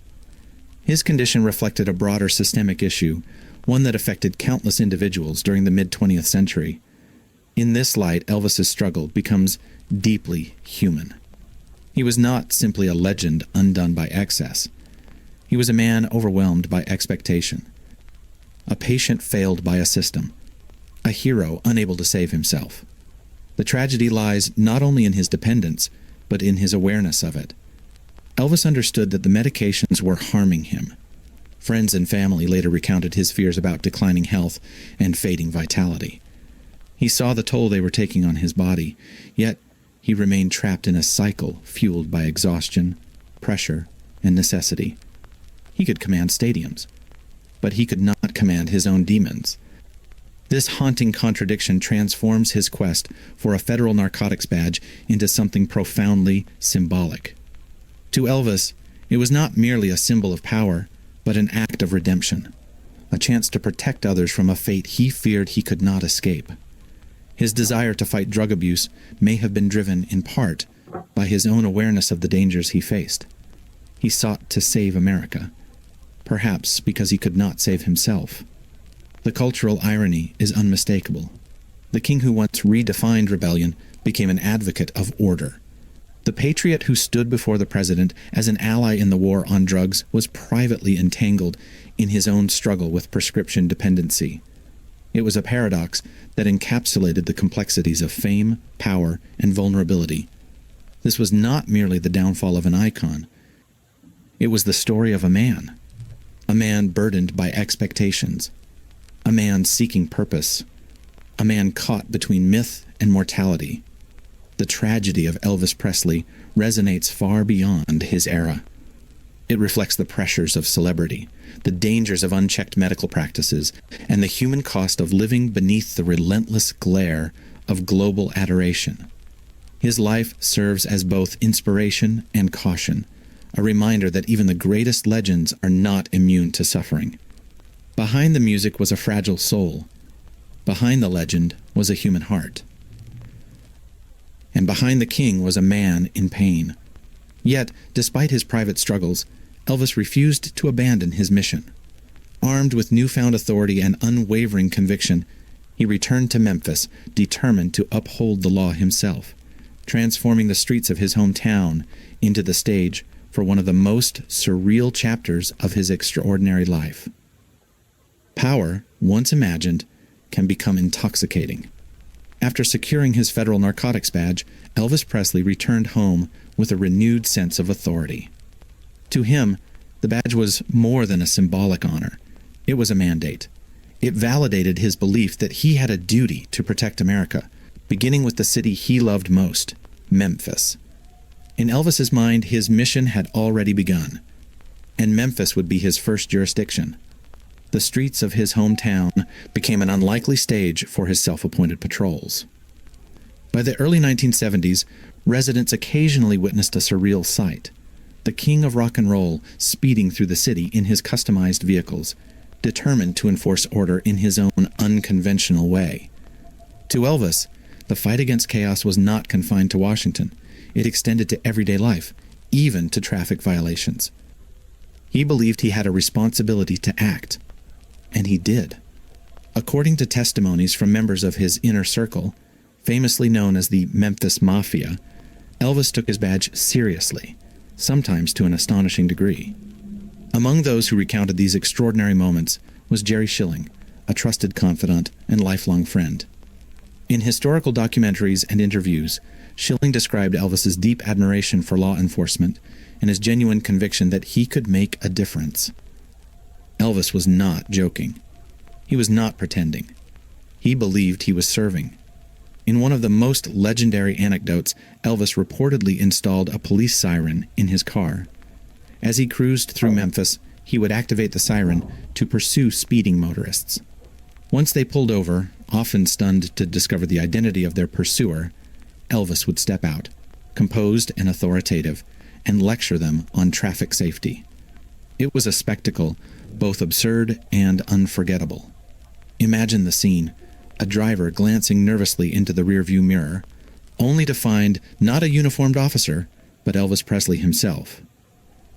His condition reflected a broader systemic issue, one that affected countless individuals during the mid-20th century. In this light, Elvis's struggle becomes deeply human. He was not simply a legend undone by excess. He was a man overwhelmed by expectation, a patient failed by a system, a hero unable to save himself. The tragedy lies not only in his dependence, but in his awareness of it. Elvis understood that the medications were harming him. Friends and family later recounted his fears about declining health and fading vitality. He saw the toll they were taking on his body, yet he remained trapped in a cycle fueled by exhaustion, pressure, and necessity. He could command stadiums, but he could not command his own demons. This haunting contradiction transforms his quest for a federal narcotics badge into something profoundly symbolic. To Elvis, it was not merely a symbol of power, but an act of redemption, a chance to protect others from a fate he feared he could not escape. His desire to fight drug abuse may have been driven, in part, by his own awareness of the dangers he faced. He sought to save America, perhaps because he could not save himself. The cultural irony is unmistakable. The king who once redefined rebellion became an advocate of order. The patriot who stood before the president as an ally in the war on drugs was privately entangled in his own struggle with prescription dependency. It was a paradox that encapsulated the complexities of fame, power, and vulnerability. This was not merely the downfall of an icon. It was the story of a man burdened by expectations, a man seeking purpose, a man caught between myth and mortality. The tragedy of Elvis Presley resonates far beyond his era. It reflects the pressures of celebrity, the dangers of unchecked medical practices, and the human cost of living beneath the relentless glare of global adoration. His life serves as both inspiration and caution, a reminder that even the greatest legends are not immune to suffering. Behind the music was a fragile soul. Behind the legend was a human heart. And behind the king was a man in pain. Yet, despite his private struggles, Elvis refused to abandon his mission. Armed with newfound authority and unwavering conviction, he returned to Memphis, determined to uphold the law himself, transforming the streets of his hometown into the stage for one of the most surreal chapters of his extraordinary life. Power, once imagined, can become intoxicating. After securing his federal narcotics badge, Elvis Presley returned home with a renewed sense of authority. To him, the badge was more than a symbolic honor. It was a mandate. It validated his belief that he had a duty to protect America, beginning with the city he loved most, Memphis. In Elvis's mind, his mission had already begun, and Memphis would be his first jurisdiction. The streets of his hometown became an unlikely stage for his self-appointed patrols. By the early 1970s, residents occasionally witnessed a surreal sight: the king of rock and roll speeding through the city in his customized vehicles, determined to enforce order in his own unconventional way. To Elvis, the fight against chaos was not confined to Washington. It extended to everyday life, even to traffic violations. He believed he had a responsibility to act, and he did. According to testimonies from members of his inner circle, famously known as the Memphis Mafia, Elvis took his badge seriously, sometimes to an astonishing degree. Among those who recounted these extraordinary moments was Jerry Schilling, a trusted confidant and lifelong friend. In historical documentaries and interviews, Schilling described Elvis's deep admiration for law enforcement and his genuine conviction that he could make a difference. Elvis was not joking. He was not pretending. He believed he was serving. In one of the most legendary anecdotes, Elvis reportedly installed a police siren in his car. As he cruised through Memphis, he would activate the siren to pursue speeding motorists. Once they pulled over, often stunned to discover the identity of their pursuer, Elvis would step out, composed and authoritative, and lecture them on traffic safety. It was a spectacle both absurd and unforgettable. Imagine the scene: a driver glancing nervously into the rearview mirror, only to find not a uniformed officer, but Elvis Presley himself.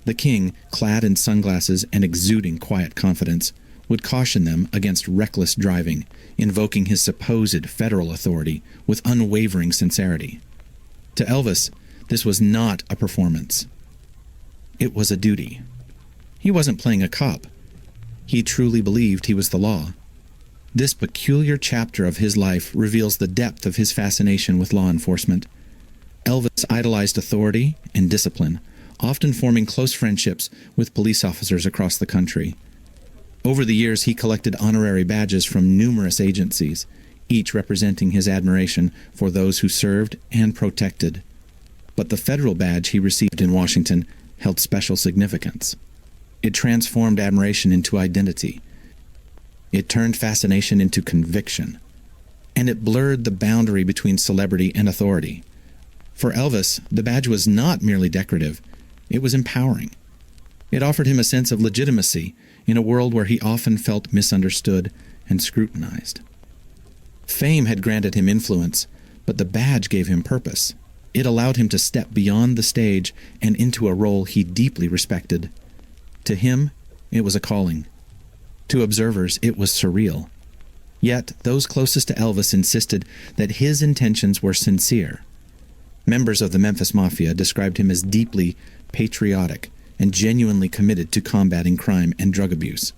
The king, clad in sunglasses and exuding quiet confidence, would caution them against reckless driving, invoking his supposed federal authority with unwavering sincerity. To Elvis, this was not a performance. It was a duty. He wasn't playing a cop. He truly believed he was the law. This peculiar chapter of his life reveals the depth of his fascination with law enforcement. Elvis idolized authority and discipline, often forming close friendships with police officers across the country. Over the years, he collected honorary badges from numerous agencies, each representing his admiration for those who served and protected. But the federal badge he received in Washington held special significance. It transformed admiration into identity. It turned fascination into conviction. And it blurred the boundary between celebrity and authority. For Elvis, the badge was not merely decorative, it was empowering. It offered him a sense of legitimacy in a world where he often felt misunderstood and scrutinized. Fame had granted him influence, but the badge gave him purpose. It allowed him to step beyond the stage and into a role he deeply respected. To him, it was a calling. To observers, it was surreal. Yet, those closest to Elvis insisted that his intentions were sincere. Members of the Memphis Mafia described him as deeply patriotic and genuinely committed to combating crime and drug abuse.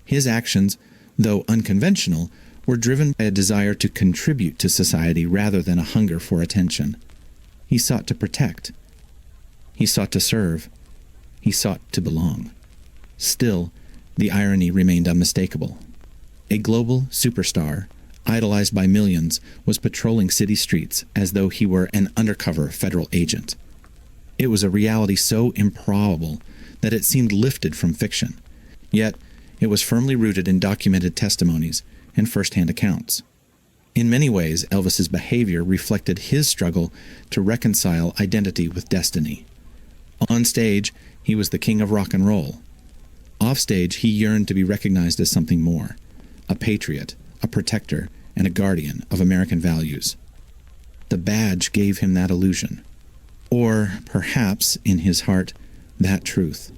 His actions, though unconventional, were driven by a desire to contribute to society rather than a hunger for attention. He sought to protect. He sought to serve. He sought to belong. Still, the irony remained unmistakable. A global superstar, idolized by millions, was patrolling city streets as though he were an undercover federal agent. It was a reality so improbable that it seemed lifted from fiction. Yet, it was firmly rooted in documented testimonies and first-hand accounts. In many ways, Elvis's behavior reflected his struggle to reconcile identity with destiny. On stage, he was the king of rock and roll. Off stage, he yearned to be recognized as something more, a patriot, a protector, and a guardian of American values. The badge gave him that illusion. Or, perhaps, in his heart, that truth.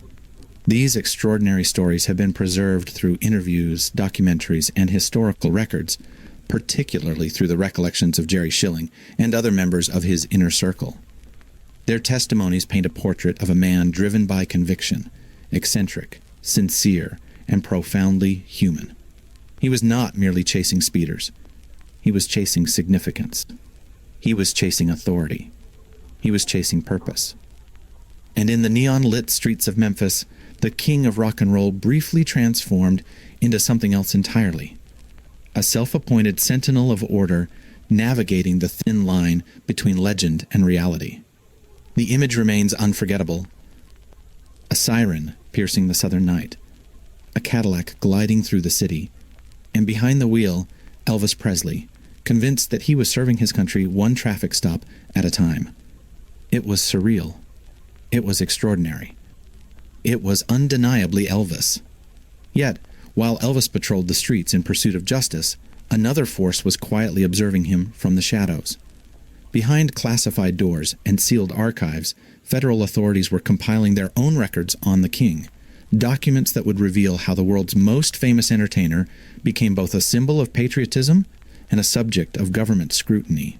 These extraordinary stories have been preserved through interviews, documentaries, and historical records, particularly through the recollections of Jerry Schilling and other members of his inner circle. Their testimonies paint a portrait of a man driven by conviction, eccentric, sincere, and profoundly human. He was not merely chasing speeders. He was chasing significance. He was chasing authority. He was chasing purpose. And in the neon-lit streets of Memphis, the king of rock and roll briefly transformed into something else entirely. A self-appointed sentinel of order navigating the thin line between legend and reality. The image remains unforgettable. A siren piercing the southern night. A Cadillac gliding through the city. And behind the wheel, Elvis Presley, convinced that he was serving his country one traffic stop at a time. It was surreal. It was extraordinary. It was undeniably Elvis. Yet, while Elvis patrolled the streets in pursuit of justice, another force was quietly observing him from the shadows. Behind classified doors and sealed archives, federal authorities were compiling their own records on the king, documents that would reveal how the world's most famous entertainer became both a symbol of patriotism and a subject of government scrutiny.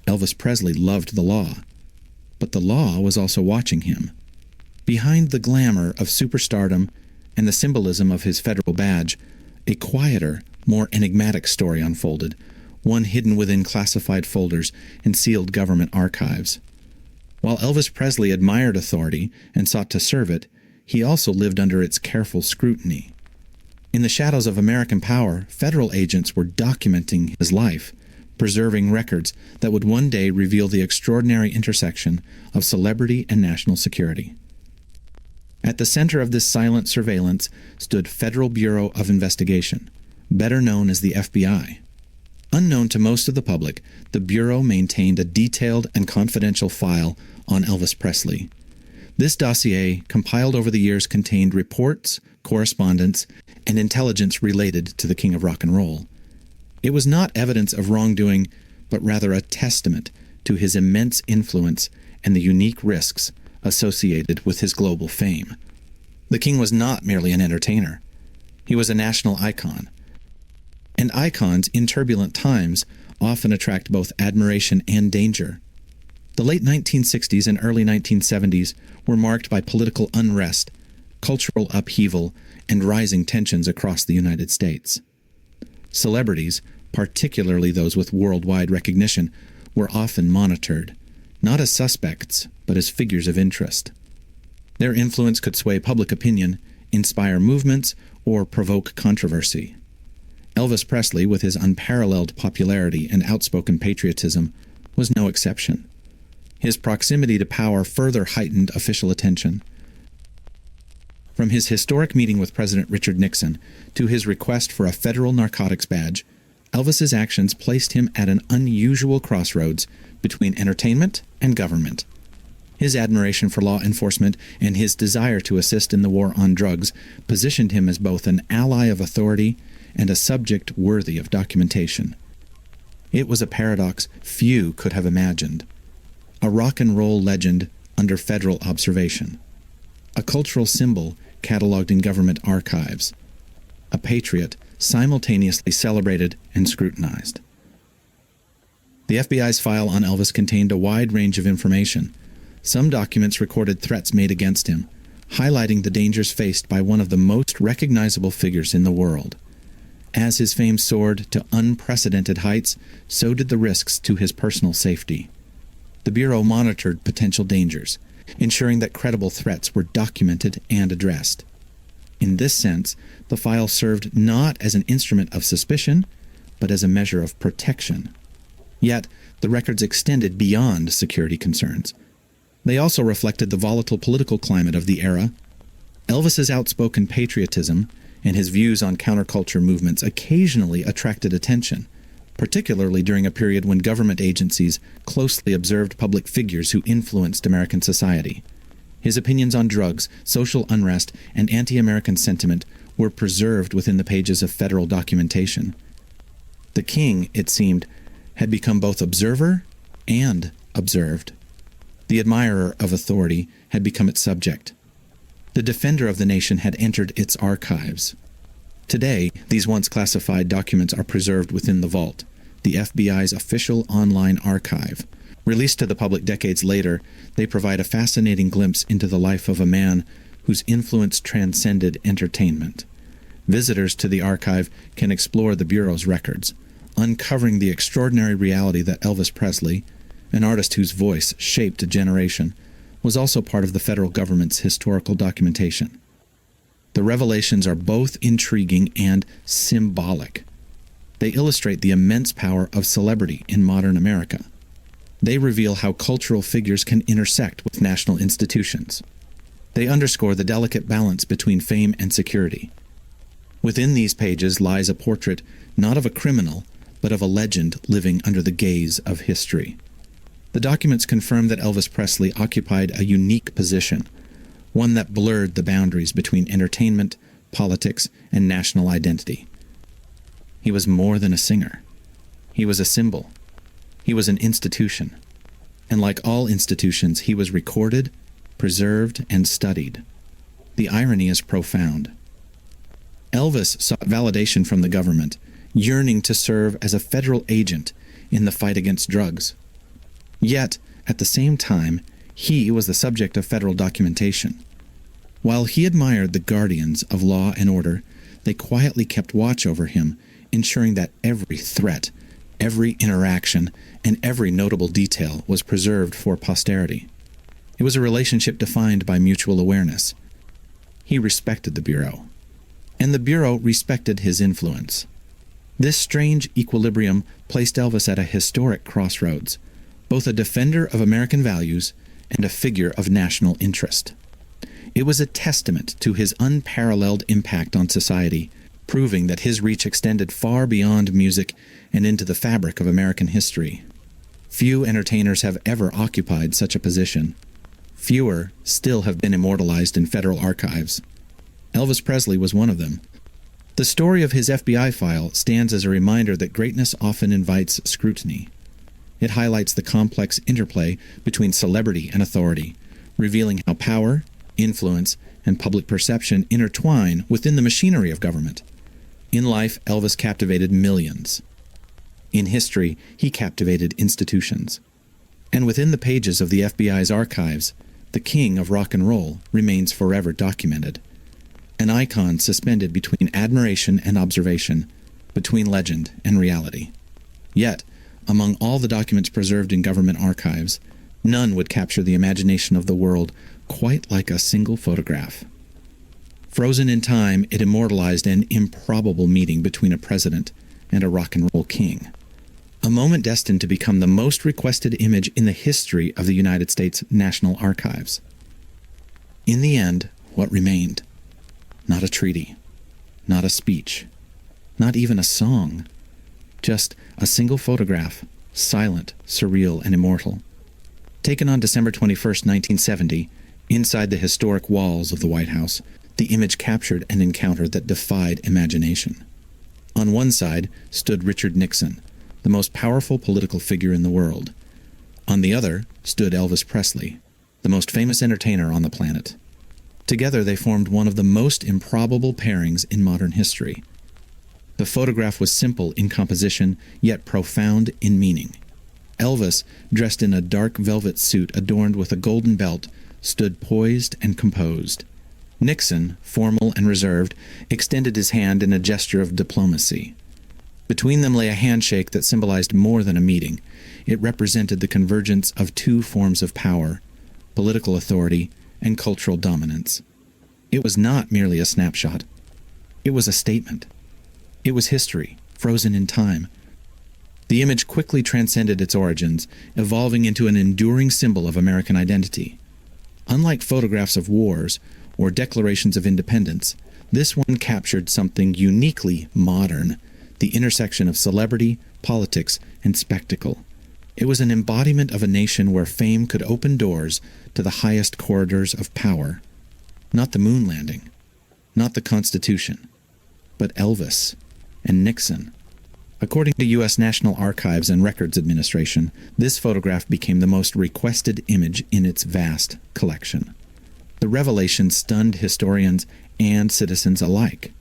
Elvis Presley loved the law, but the law was also watching him. Behind the glamour of superstardom and the symbolism of his federal badge, a quieter, more enigmatic story unfolded, one hidden within classified folders and sealed government archives. While Elvis Presley admired authority and sought to serve it, he also lived under its careful scrutiny. In the shadows of American power, federal agents were documenting his life, preserving records that would one day reveal the extraordinary intersection of celebrity and national security. At the center of this silent surveillance stood Federal Bureau of Investigation, better known as the FBI. Unknown to most of the public, the Bureau maintained a detailed and confidential file on Elvis Presley. This dossier, compiled over the years, contained reports, correspondence, and intelligence related to the King of Rock and Roll. It was not evidence of wrongdoing, but rather a testament to his immense influence and the unique risks associated with his global fame. The king was not merely an entertainer. He was a national icon. And icons in turbulent times often attract both admiration and danger. The late 1960s and early 1970s were marked by political unrest, cultural upheaval, and rising tensions across the United States. Celebrities, particularly those with worldwide recognition, were often monitored, not as suspects, but as figures of interest. Their influence could sway public opinion, inspire movements, or provoke controversy. Elvis Presley, with his unparalleled popularity and outspoken patriotism, was no exception. His proximity to power further heightened official attention. From his historic meeting with President Richard Nixon to his request for a federal narcotics badge, Elvis's actions placed him at an unusual crossroads between entertainment and government. His admiration for law enforcement and his desire to assist in the war on drugs positioned him as both an ally of authority and a subject worthy of documentation. It was a paradox few could have imagined. A rock and roll legend under federal observation. A cultural symbol cataloged in government archives. A patriot simultaneously celebrated and scrutinized. The FBI's file on Elvis contained a wide range of information. Some documents recorded threats made against him, highlighting the dangers faced by one of the most recognizable figures in the world. As his fame soared to unprecedented heights, so did the risks to his personal safety. The Bureau monitored potential dangers, ensuring that credible threats were documented and addressed. In this sense, the file served not as an instrument of suspicion, but as a measure of protection. Yet, the records extended beyond security concerns. They also reflected the volatile political climate of the era. Elvis's outspoken patriotism and his views on counterculture movements occasionally attracted attention, particularly during a period when government agencies closely observed public figures who influenced American society. His opinions on drugs, social unrest, and anti-American sentiment were preserved within the pages of federal documentation. The king, it seemed, had become both observer and observed. The admirer of authority had become its subject. The defender of the nation had entered its archives. Today, these once classified documents are preserved within the vault, the FBI's official online archive. Released to the public decades later, they provide a fascinating glimpse into the life of a man whose influence transcended entertainment. Visitors to the archive can explore the Bureau's records, uncovering the extraordinary reality that Elvis Presley, an artist whose voice shaped a generation, was also part of the federal government's historical documentation. The revelations are both intriguing and symbolic. They illustrate the immense power of celebrity in modern America. They reveal how cultural figures can intersect with national institutions. They underscore the delicate balance between fame and security. Within these pages lies a portrait not of a criminal, but of a legend living under the gaze of history. The documents confirm that Elvis Presley occupied a unique position, one that blurred the boundaries between entertainment, politics, and national identity. He was more than a singer. He was a symbol. He was an institution. And like all institutions, he was recorded, preserved, and studied. The irony is profound. Elvis sought validation from the government, yearning to serve as a federal agent in the fight against drugs. Yet, at the same time, he was the subject of federal documentation. While he admired the guardians of law and order, they quietly kept watch over him, ensuring that every threat, every interaction, and every notable detail was preserved for posterity. It was a relationship defined by mutual awareness. He respected the Bureau, and the Bureau respected his influence. This strange equilibrium placed Elvis at a historic crossroads, both a defender of American values and a figure of national interest. It was a testament to his unparalleled impact on society, proving that his reach extended far beyond music and into the fabric of American history. Few entertainers have ever occupied such a position. Fewer still have been immortalized in federal archives. Elvis Presley was one of them. The story of his FBI file stands as a reminder that greatness often invites scrutiny. It highlights the complex interplay between celebrity and authority, revealing how power, influence, and public perception intertwine within the machinery of government. In life, Elvis captivated millions. In history, he captivated institutions. And within the pages of the FBI's archives, the king of rock and roll remains forever documented. An icon suspended between admiration and observation, between legend and reality. Yet, among all the documents preserved in government archives, none would capture the imagination of the world quite like a single photograph. Frozen in time, it immortalized an improbable meeting between a president and a rock and roll king. A moment destined to become the most requested image in the history of the United States National Archives. In the end, what remained? Not a treaty, not a speech, not even a song. Just a single photograph, silent, surreal, and immortal. Taken on December 21st, 1970, inside the historic walls of the White House, the image captured an encounter that defied imagination. On one side stood Richard Nixon, the most powerful political figure in the world. On the other stood Elvis Presley, the most famous entertainer on the planet. Together they formed one of the most improbable pairings in modern history. The photograph was simple in composition, yet profound in meaning. Elvis, dressed in a dark velvet suit adorned with a golden belt, stood poised and composed. Nixon, formal and reserved, extended his hand in a gesture of diplomacy. Between them lay a handshake that symbolized more than a meeting. It represented the convergence of two forms of power, political authority and cultural dominance. It was not merely a snapshot. It was a statement. It was history, frozen in time. The image quickly transcended its origins, evolving into an enduring symbol of American identity. Unlike photographs of wars or declarations of independence, this one captured something uniquely modern, the intersection of celebrity, politics, and spectacle. It was an embodiment of a nation where fame could open doors to the highest corridors of power. Not the moon landing, not the Constitution, but Elvis and Nixon. According to U.S. National Archives and Records Administration, this photograph became the most requested image in its vast collection. The revelation stunned historians and citizens alike.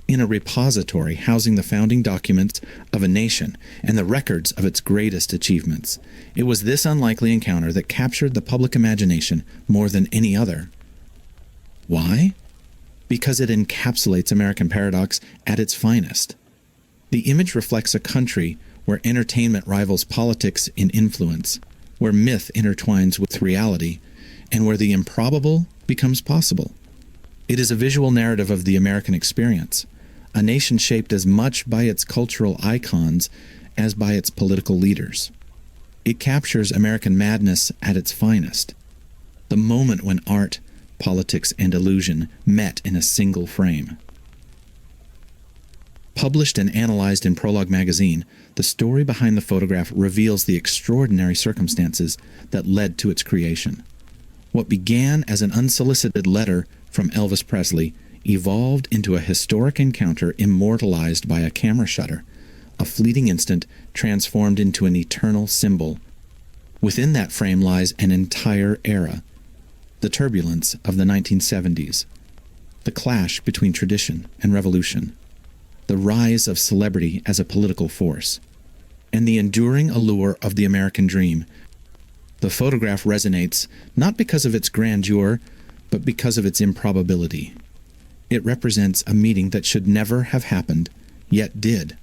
In a repository housing the founding documents of a nation and the records of its greatest achievements, it was this unlikely encounter that captured the public imagination more than any other. Why? Because it encapsulates American paradox at its finest. The image reflects a country where entertainment rivals politics in influence, where myth intertwines with reality, and where the improbable becomes possible. It is a visual narrative of the American experience, a nation shaped as much by its cultural icons as by its political leaders. It captures American madness at its finest, the moment when art, politics, and illusion met in a single frame. Published and analyzed in Prologue magazine, the story behind the photograph reveals the extraordinary circumstances that led to its creation. What began as an unsolicited letter from Elvis Presley evolved into a historic encounter immortalized by a camera shutter, a fleeting instant transformed into an eternal symbol. Within that frame lies an entire era, the turbulence of the 1970s, the clash between tradition and revolution, the rise of celebrity as a political force, and the enduring allure of the American dream. The photograph resonates not because of its grandeur, but because of its improbability. It represents a meeting that should never have happened, yet did.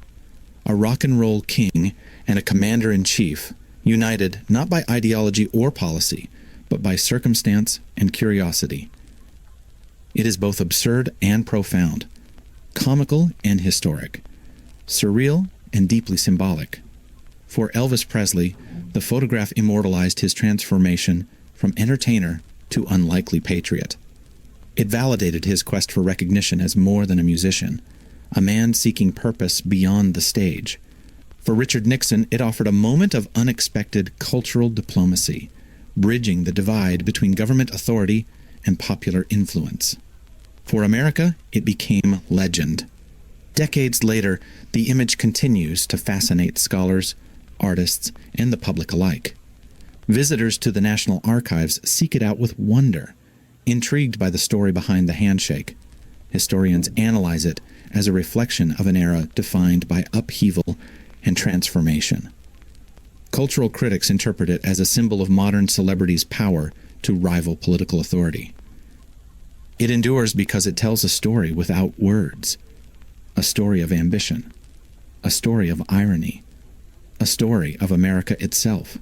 A rock and roll king and a commander-in-chief, united not by ideology or policy, but by circumstance and curiosity. It is both absurd and profound, comical and historic, surreal and deeply symbolic. For Elvis Presley, the photograph immortalized his transformation from entertainer to unlikely patriot. It validated his quest for recognition as more than a musician, a man seeking purpose beyond the stage. For Richard Nixon, it offered a moment of unexpected cultural diplomacy, bridging the divide between government authority and popular influence. For America, it became legend. Decades later, the image continues to fascinate scholars, artists, and the public alike. Visitors to the National Archives seek it out with wonder, intrigued by the story behind the handshake. Historians analyze it as a reflection of an era defined by upheaval and transformation. Cultural critics interpret it as a symbol of modern celebrities' power to rival political authority. It endures because it tells a story without words, a story of ambition, a story of irony, a story of America itself.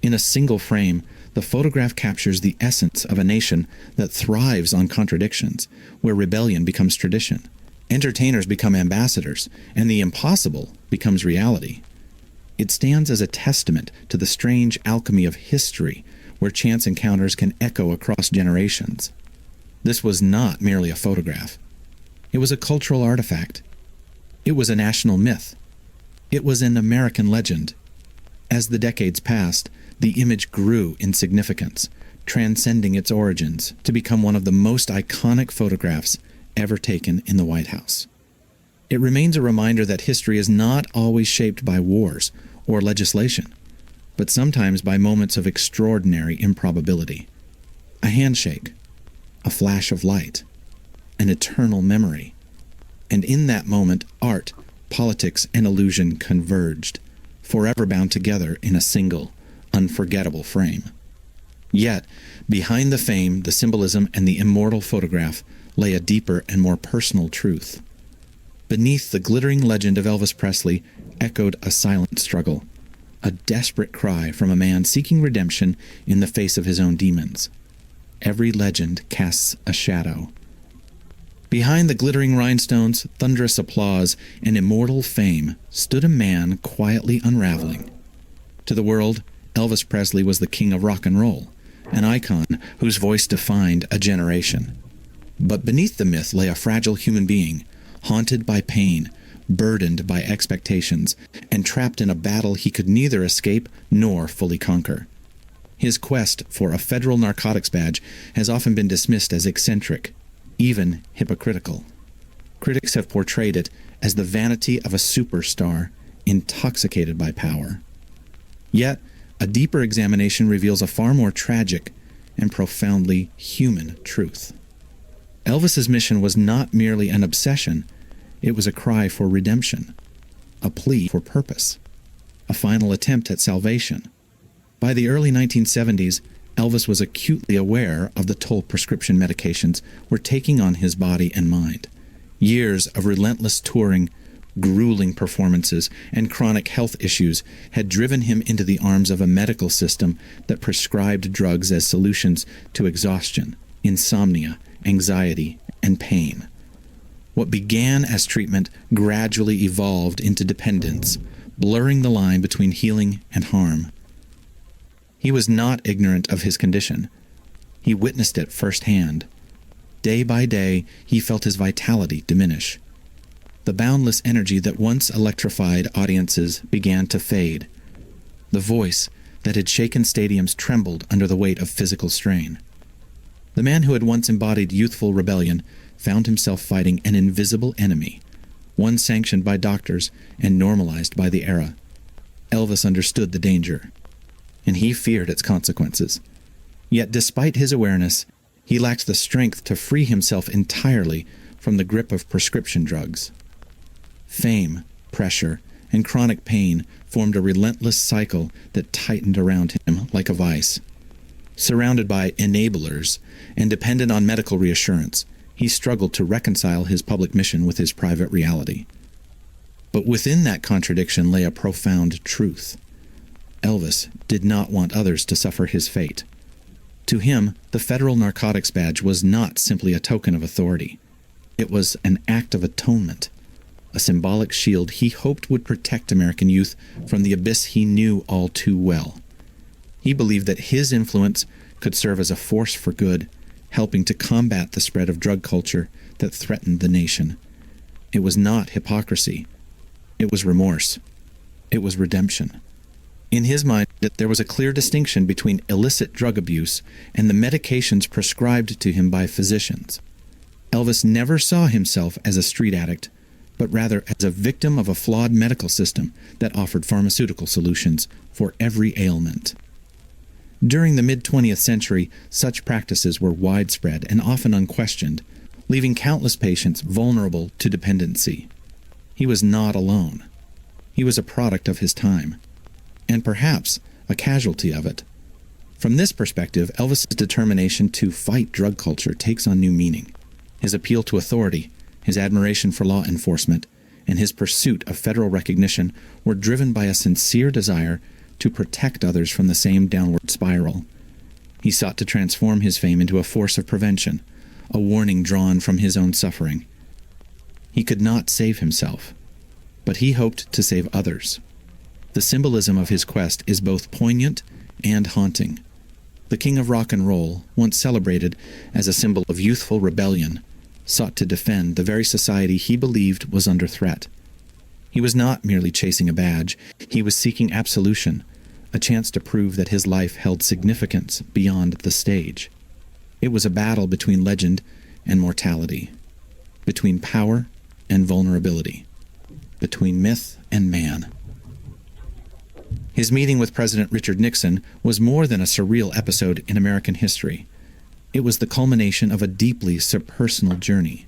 In a single frame, the The photograph captures the essence of a nation that thrives on contradictions, where rebellion becomes tradition, entertainers become ambassadors, and the impossible becomes reality. It stands as a testament to the strange alchemy of history, where chance encounters can echo across generations. This was not merely a photograph. It was a cultural artifact. It was a national myth. It was an American legend. As the decades passed, the image grew in significance, transcending its origins to become one of the most iconic photographs ever taken in the White House. It remains a reminder that history is not always shaped by wars or legislation, but sometimes by moments of extraordinary improbability. A handshake, a flash of light, an eternal memory. And in that moment, art, politics, and illusion converged, forever bound together in a single, unforgettable frame. Yet, behind the fame, the symbolism, and the immortal photograph lay a deeper and more personal truth. Beneath the glittering legend of Elvis Presley echoed a silent struggle, a desperate cry from a man seeking redemption in the face of his own demons. Every legend casts a shadow. Behind the glittering rhinestones, thunderous applause, and immortal fame stood a man quietly unraveling. To the world, Elvis Presley was the king of rock and roll, an icon whose voice defined a generation. But beneath the myth lay a fragile human being, haunted by pain, burdened by expectations, and trapped in a battle he could neither escape nor fully conquer. His quest for a federal narcotics badge has often been dismissed as eccentric, even hypocritical. Critics have portrayed it as the vanity of a superstar intoxicated by power. Yet, a deeper examination reveals a far more tragic and profoundly human truth. Elvis's mission was not merely an obsession, it was a cry for redemption, a plea for purpose, a final attempt at salvation. By the early 1970s, Elvis was acutely aware of the toll prescription medications were taking on his body and mind. Years of relentless touring, grueling performances, and chronic health issues had driven him into the arms of a medical system that prescribed drugs as solutions to exhaustion, insomnia, anxiety, and pain. What began as treatment gradually evolved into dependence, blurring the line between healing and harm. He was not ignorant of his condition. He witnessed it firsthand. Day by day, he felt his vitality diminish. The boundless energy that once electrified audiences began to fade. The voice that had shaken stadiums trembled under the weight of physical strain. The man who had once embodied youthful rebellion found himself fighting an invisible enemy, one sanctioned by doctors and normalized by the era. Elvis understood the danger, and he feared its consequences. Yet despite his awareness, he lacked the strength to free himself entirely from the grip of prescription drugs. Fame, pressure, and chronic pain formed a relentless cycle that tightened around him like a vice. Surrounded by enablers and dependent on medical reassurance, he struggled to reconcile his public mission with his private reality. But within that contradiction lay a profound truth. Elvis did not want others to suffer his fate. To him, the federal narcotics badge was not simply a token of authority. It was an act of atonement, a symbolic shield he hoped would protect American youth from the abyss he knew all too well. He believed that his influence could serve as a force for good, helping to combat the spread of drug culture that threatened the nation. It was not hypocrisy. It was remorse. It was redemption. In his mind, there was a clear distinction between illicit drug abuse and the medications prescribed to him by physicians. Elvis never saw himself as a street addict, but rather as a victim of a flawed medical system that offered pharmaceutical solutions for every ailment. During the mid-20th century, such practices were widespread and often unquestioned, leaving countless patients vulnerable to dependency. He was not alone. He was a product of his time, and perhaps a casualty of it. From this perspective, Elvis's determination to fight drug culture takes on new meaning. His appeal to authority, his admiration for law enforcement, and his pursuit of federal recognition were driven by a sincere desire to protect others from the same downward spiral. He sought to transform his fame into a force of prevention, a warning drawn from his own suffering. He could not save himself, but he hoped to save others. The symbolism of his quest is both poignant and haunting. The king of rock and roll, once celebrated as a symbol of youthful rebellion, sought to defend the very society he believed was under threat. He was not merely chasing a badge, he was seeking absolution, a chance to prove that his life held significance beyond the stage. It was a battle between legend and mortality, between power and vulnerability, between myth and man. His meeting with President Richard Nixon was more than a surreal episode in American history. It was the culmination of a deeply subpersonal journey.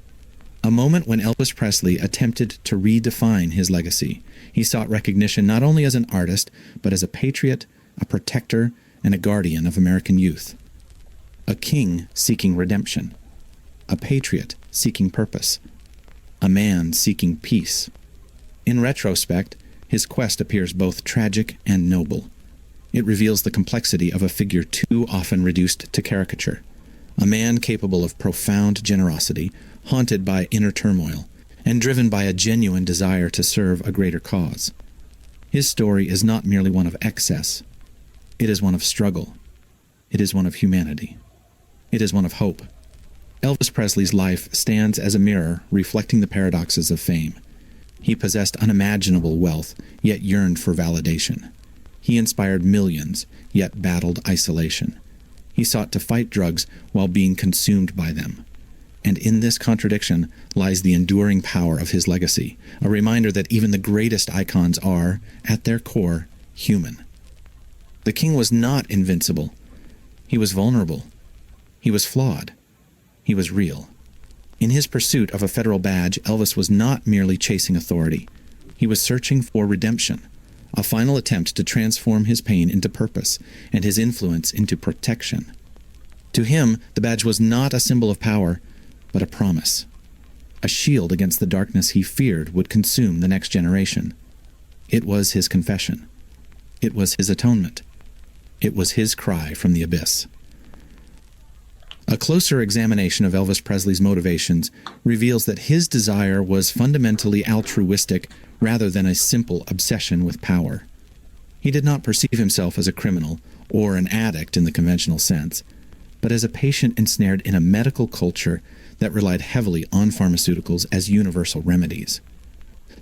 A moment when Elvis Presley attempted to redefine his legacy. He sought recognition not only as an artist, but as a patriot, a protector, and a guardian of American youth. A king seeking redemption. A patriot seeking purpose. A man seeking peace. In retrospect, his quest appears both tragic and noble. It reveals the complexity of a figure too often reduced to caricature. A man capable of profound generosity, haunted by inner turmoil, and driven by a genuine desire to serve a greater cause. His story is not merely one of excess. It is one of struggle. It is one of humanity. It is one of hope. Elvis Presley's life stands as a mirror reflecting the paradoxes of fame. He possessed unimaginable wealth, yet yearned for validation. He inspired millions, yet battled isolation. He sought to fight drugs while being consumed by them. And in this contradiction lies the enduring power of his legacy, a reminder that even the greatest icons are, at their core, human. The king was not invincible. He was vulnerable. He was flawed. He was real. In his pursuit of a federal badge, Elvis was not merely chasing authority. He was searching for redemption, a final attempt to transform his pain into purpose and his influence into protection. To him, the badge was not a symbol of power, but a promise, a shield against the darkness he feared would consume the next generation. It was his confession. It was his atonement. It was his cry from the abyss. A closer examination of Elvis Presley's motivations reveals that his desire was fundamentally altruistic rather than a simple obsession with power. He did not perceive himself as a criminal or an addict in the conventional sense, but as a patient ensnared in a medical culture that relied heavily on pharmaceuticals as universal remedies.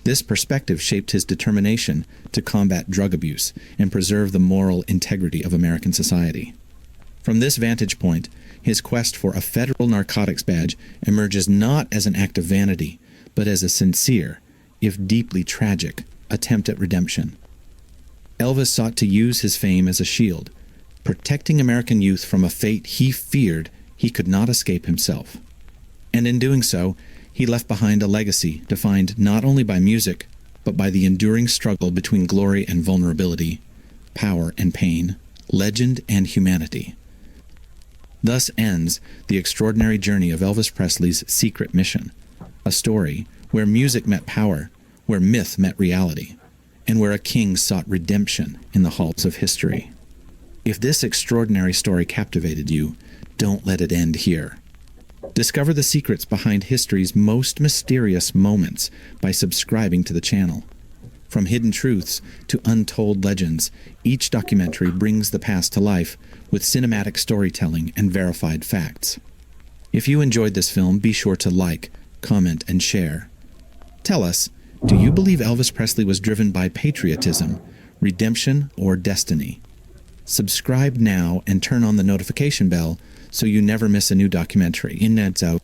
This perspective shaped his determination to combat drug abuse and preserve the moral integrity of American society. From this vantage point, his quest for a federal narcotics badge emerges not as an act of vanity, but as a sincere, if deeply tragic, attempt at redemption. Elvis sought to use his fame as a shield, protecting American youth from a fate he feared he could not escape himself. And in doing so, he left behind a legacy defined not only by music, but by the enduring struggle between glory and vulnerability, power and pain, legend and humanity. Thus ends the extraordinary journey of Elvis Presley's secret mission, a story where music met power, where myth met reality, and where a king sought redemption in the halls of history. If this extraordinary story captivated you, don't let it end here. Discover the secrets behind history's most mysterious moments by subscribing to the channel. From hidden truths to untold legends, each documentary brings the past to life with cinematic storytelling and verified facts. If you enjoyed this film, be sure to like, comment, and share. Tell us, do you believe Elvis Presley was driven by patriotism, redemption, or destiny? Subscribe now and turn on the notification bell so you never miss a new documentary. In Ned's out.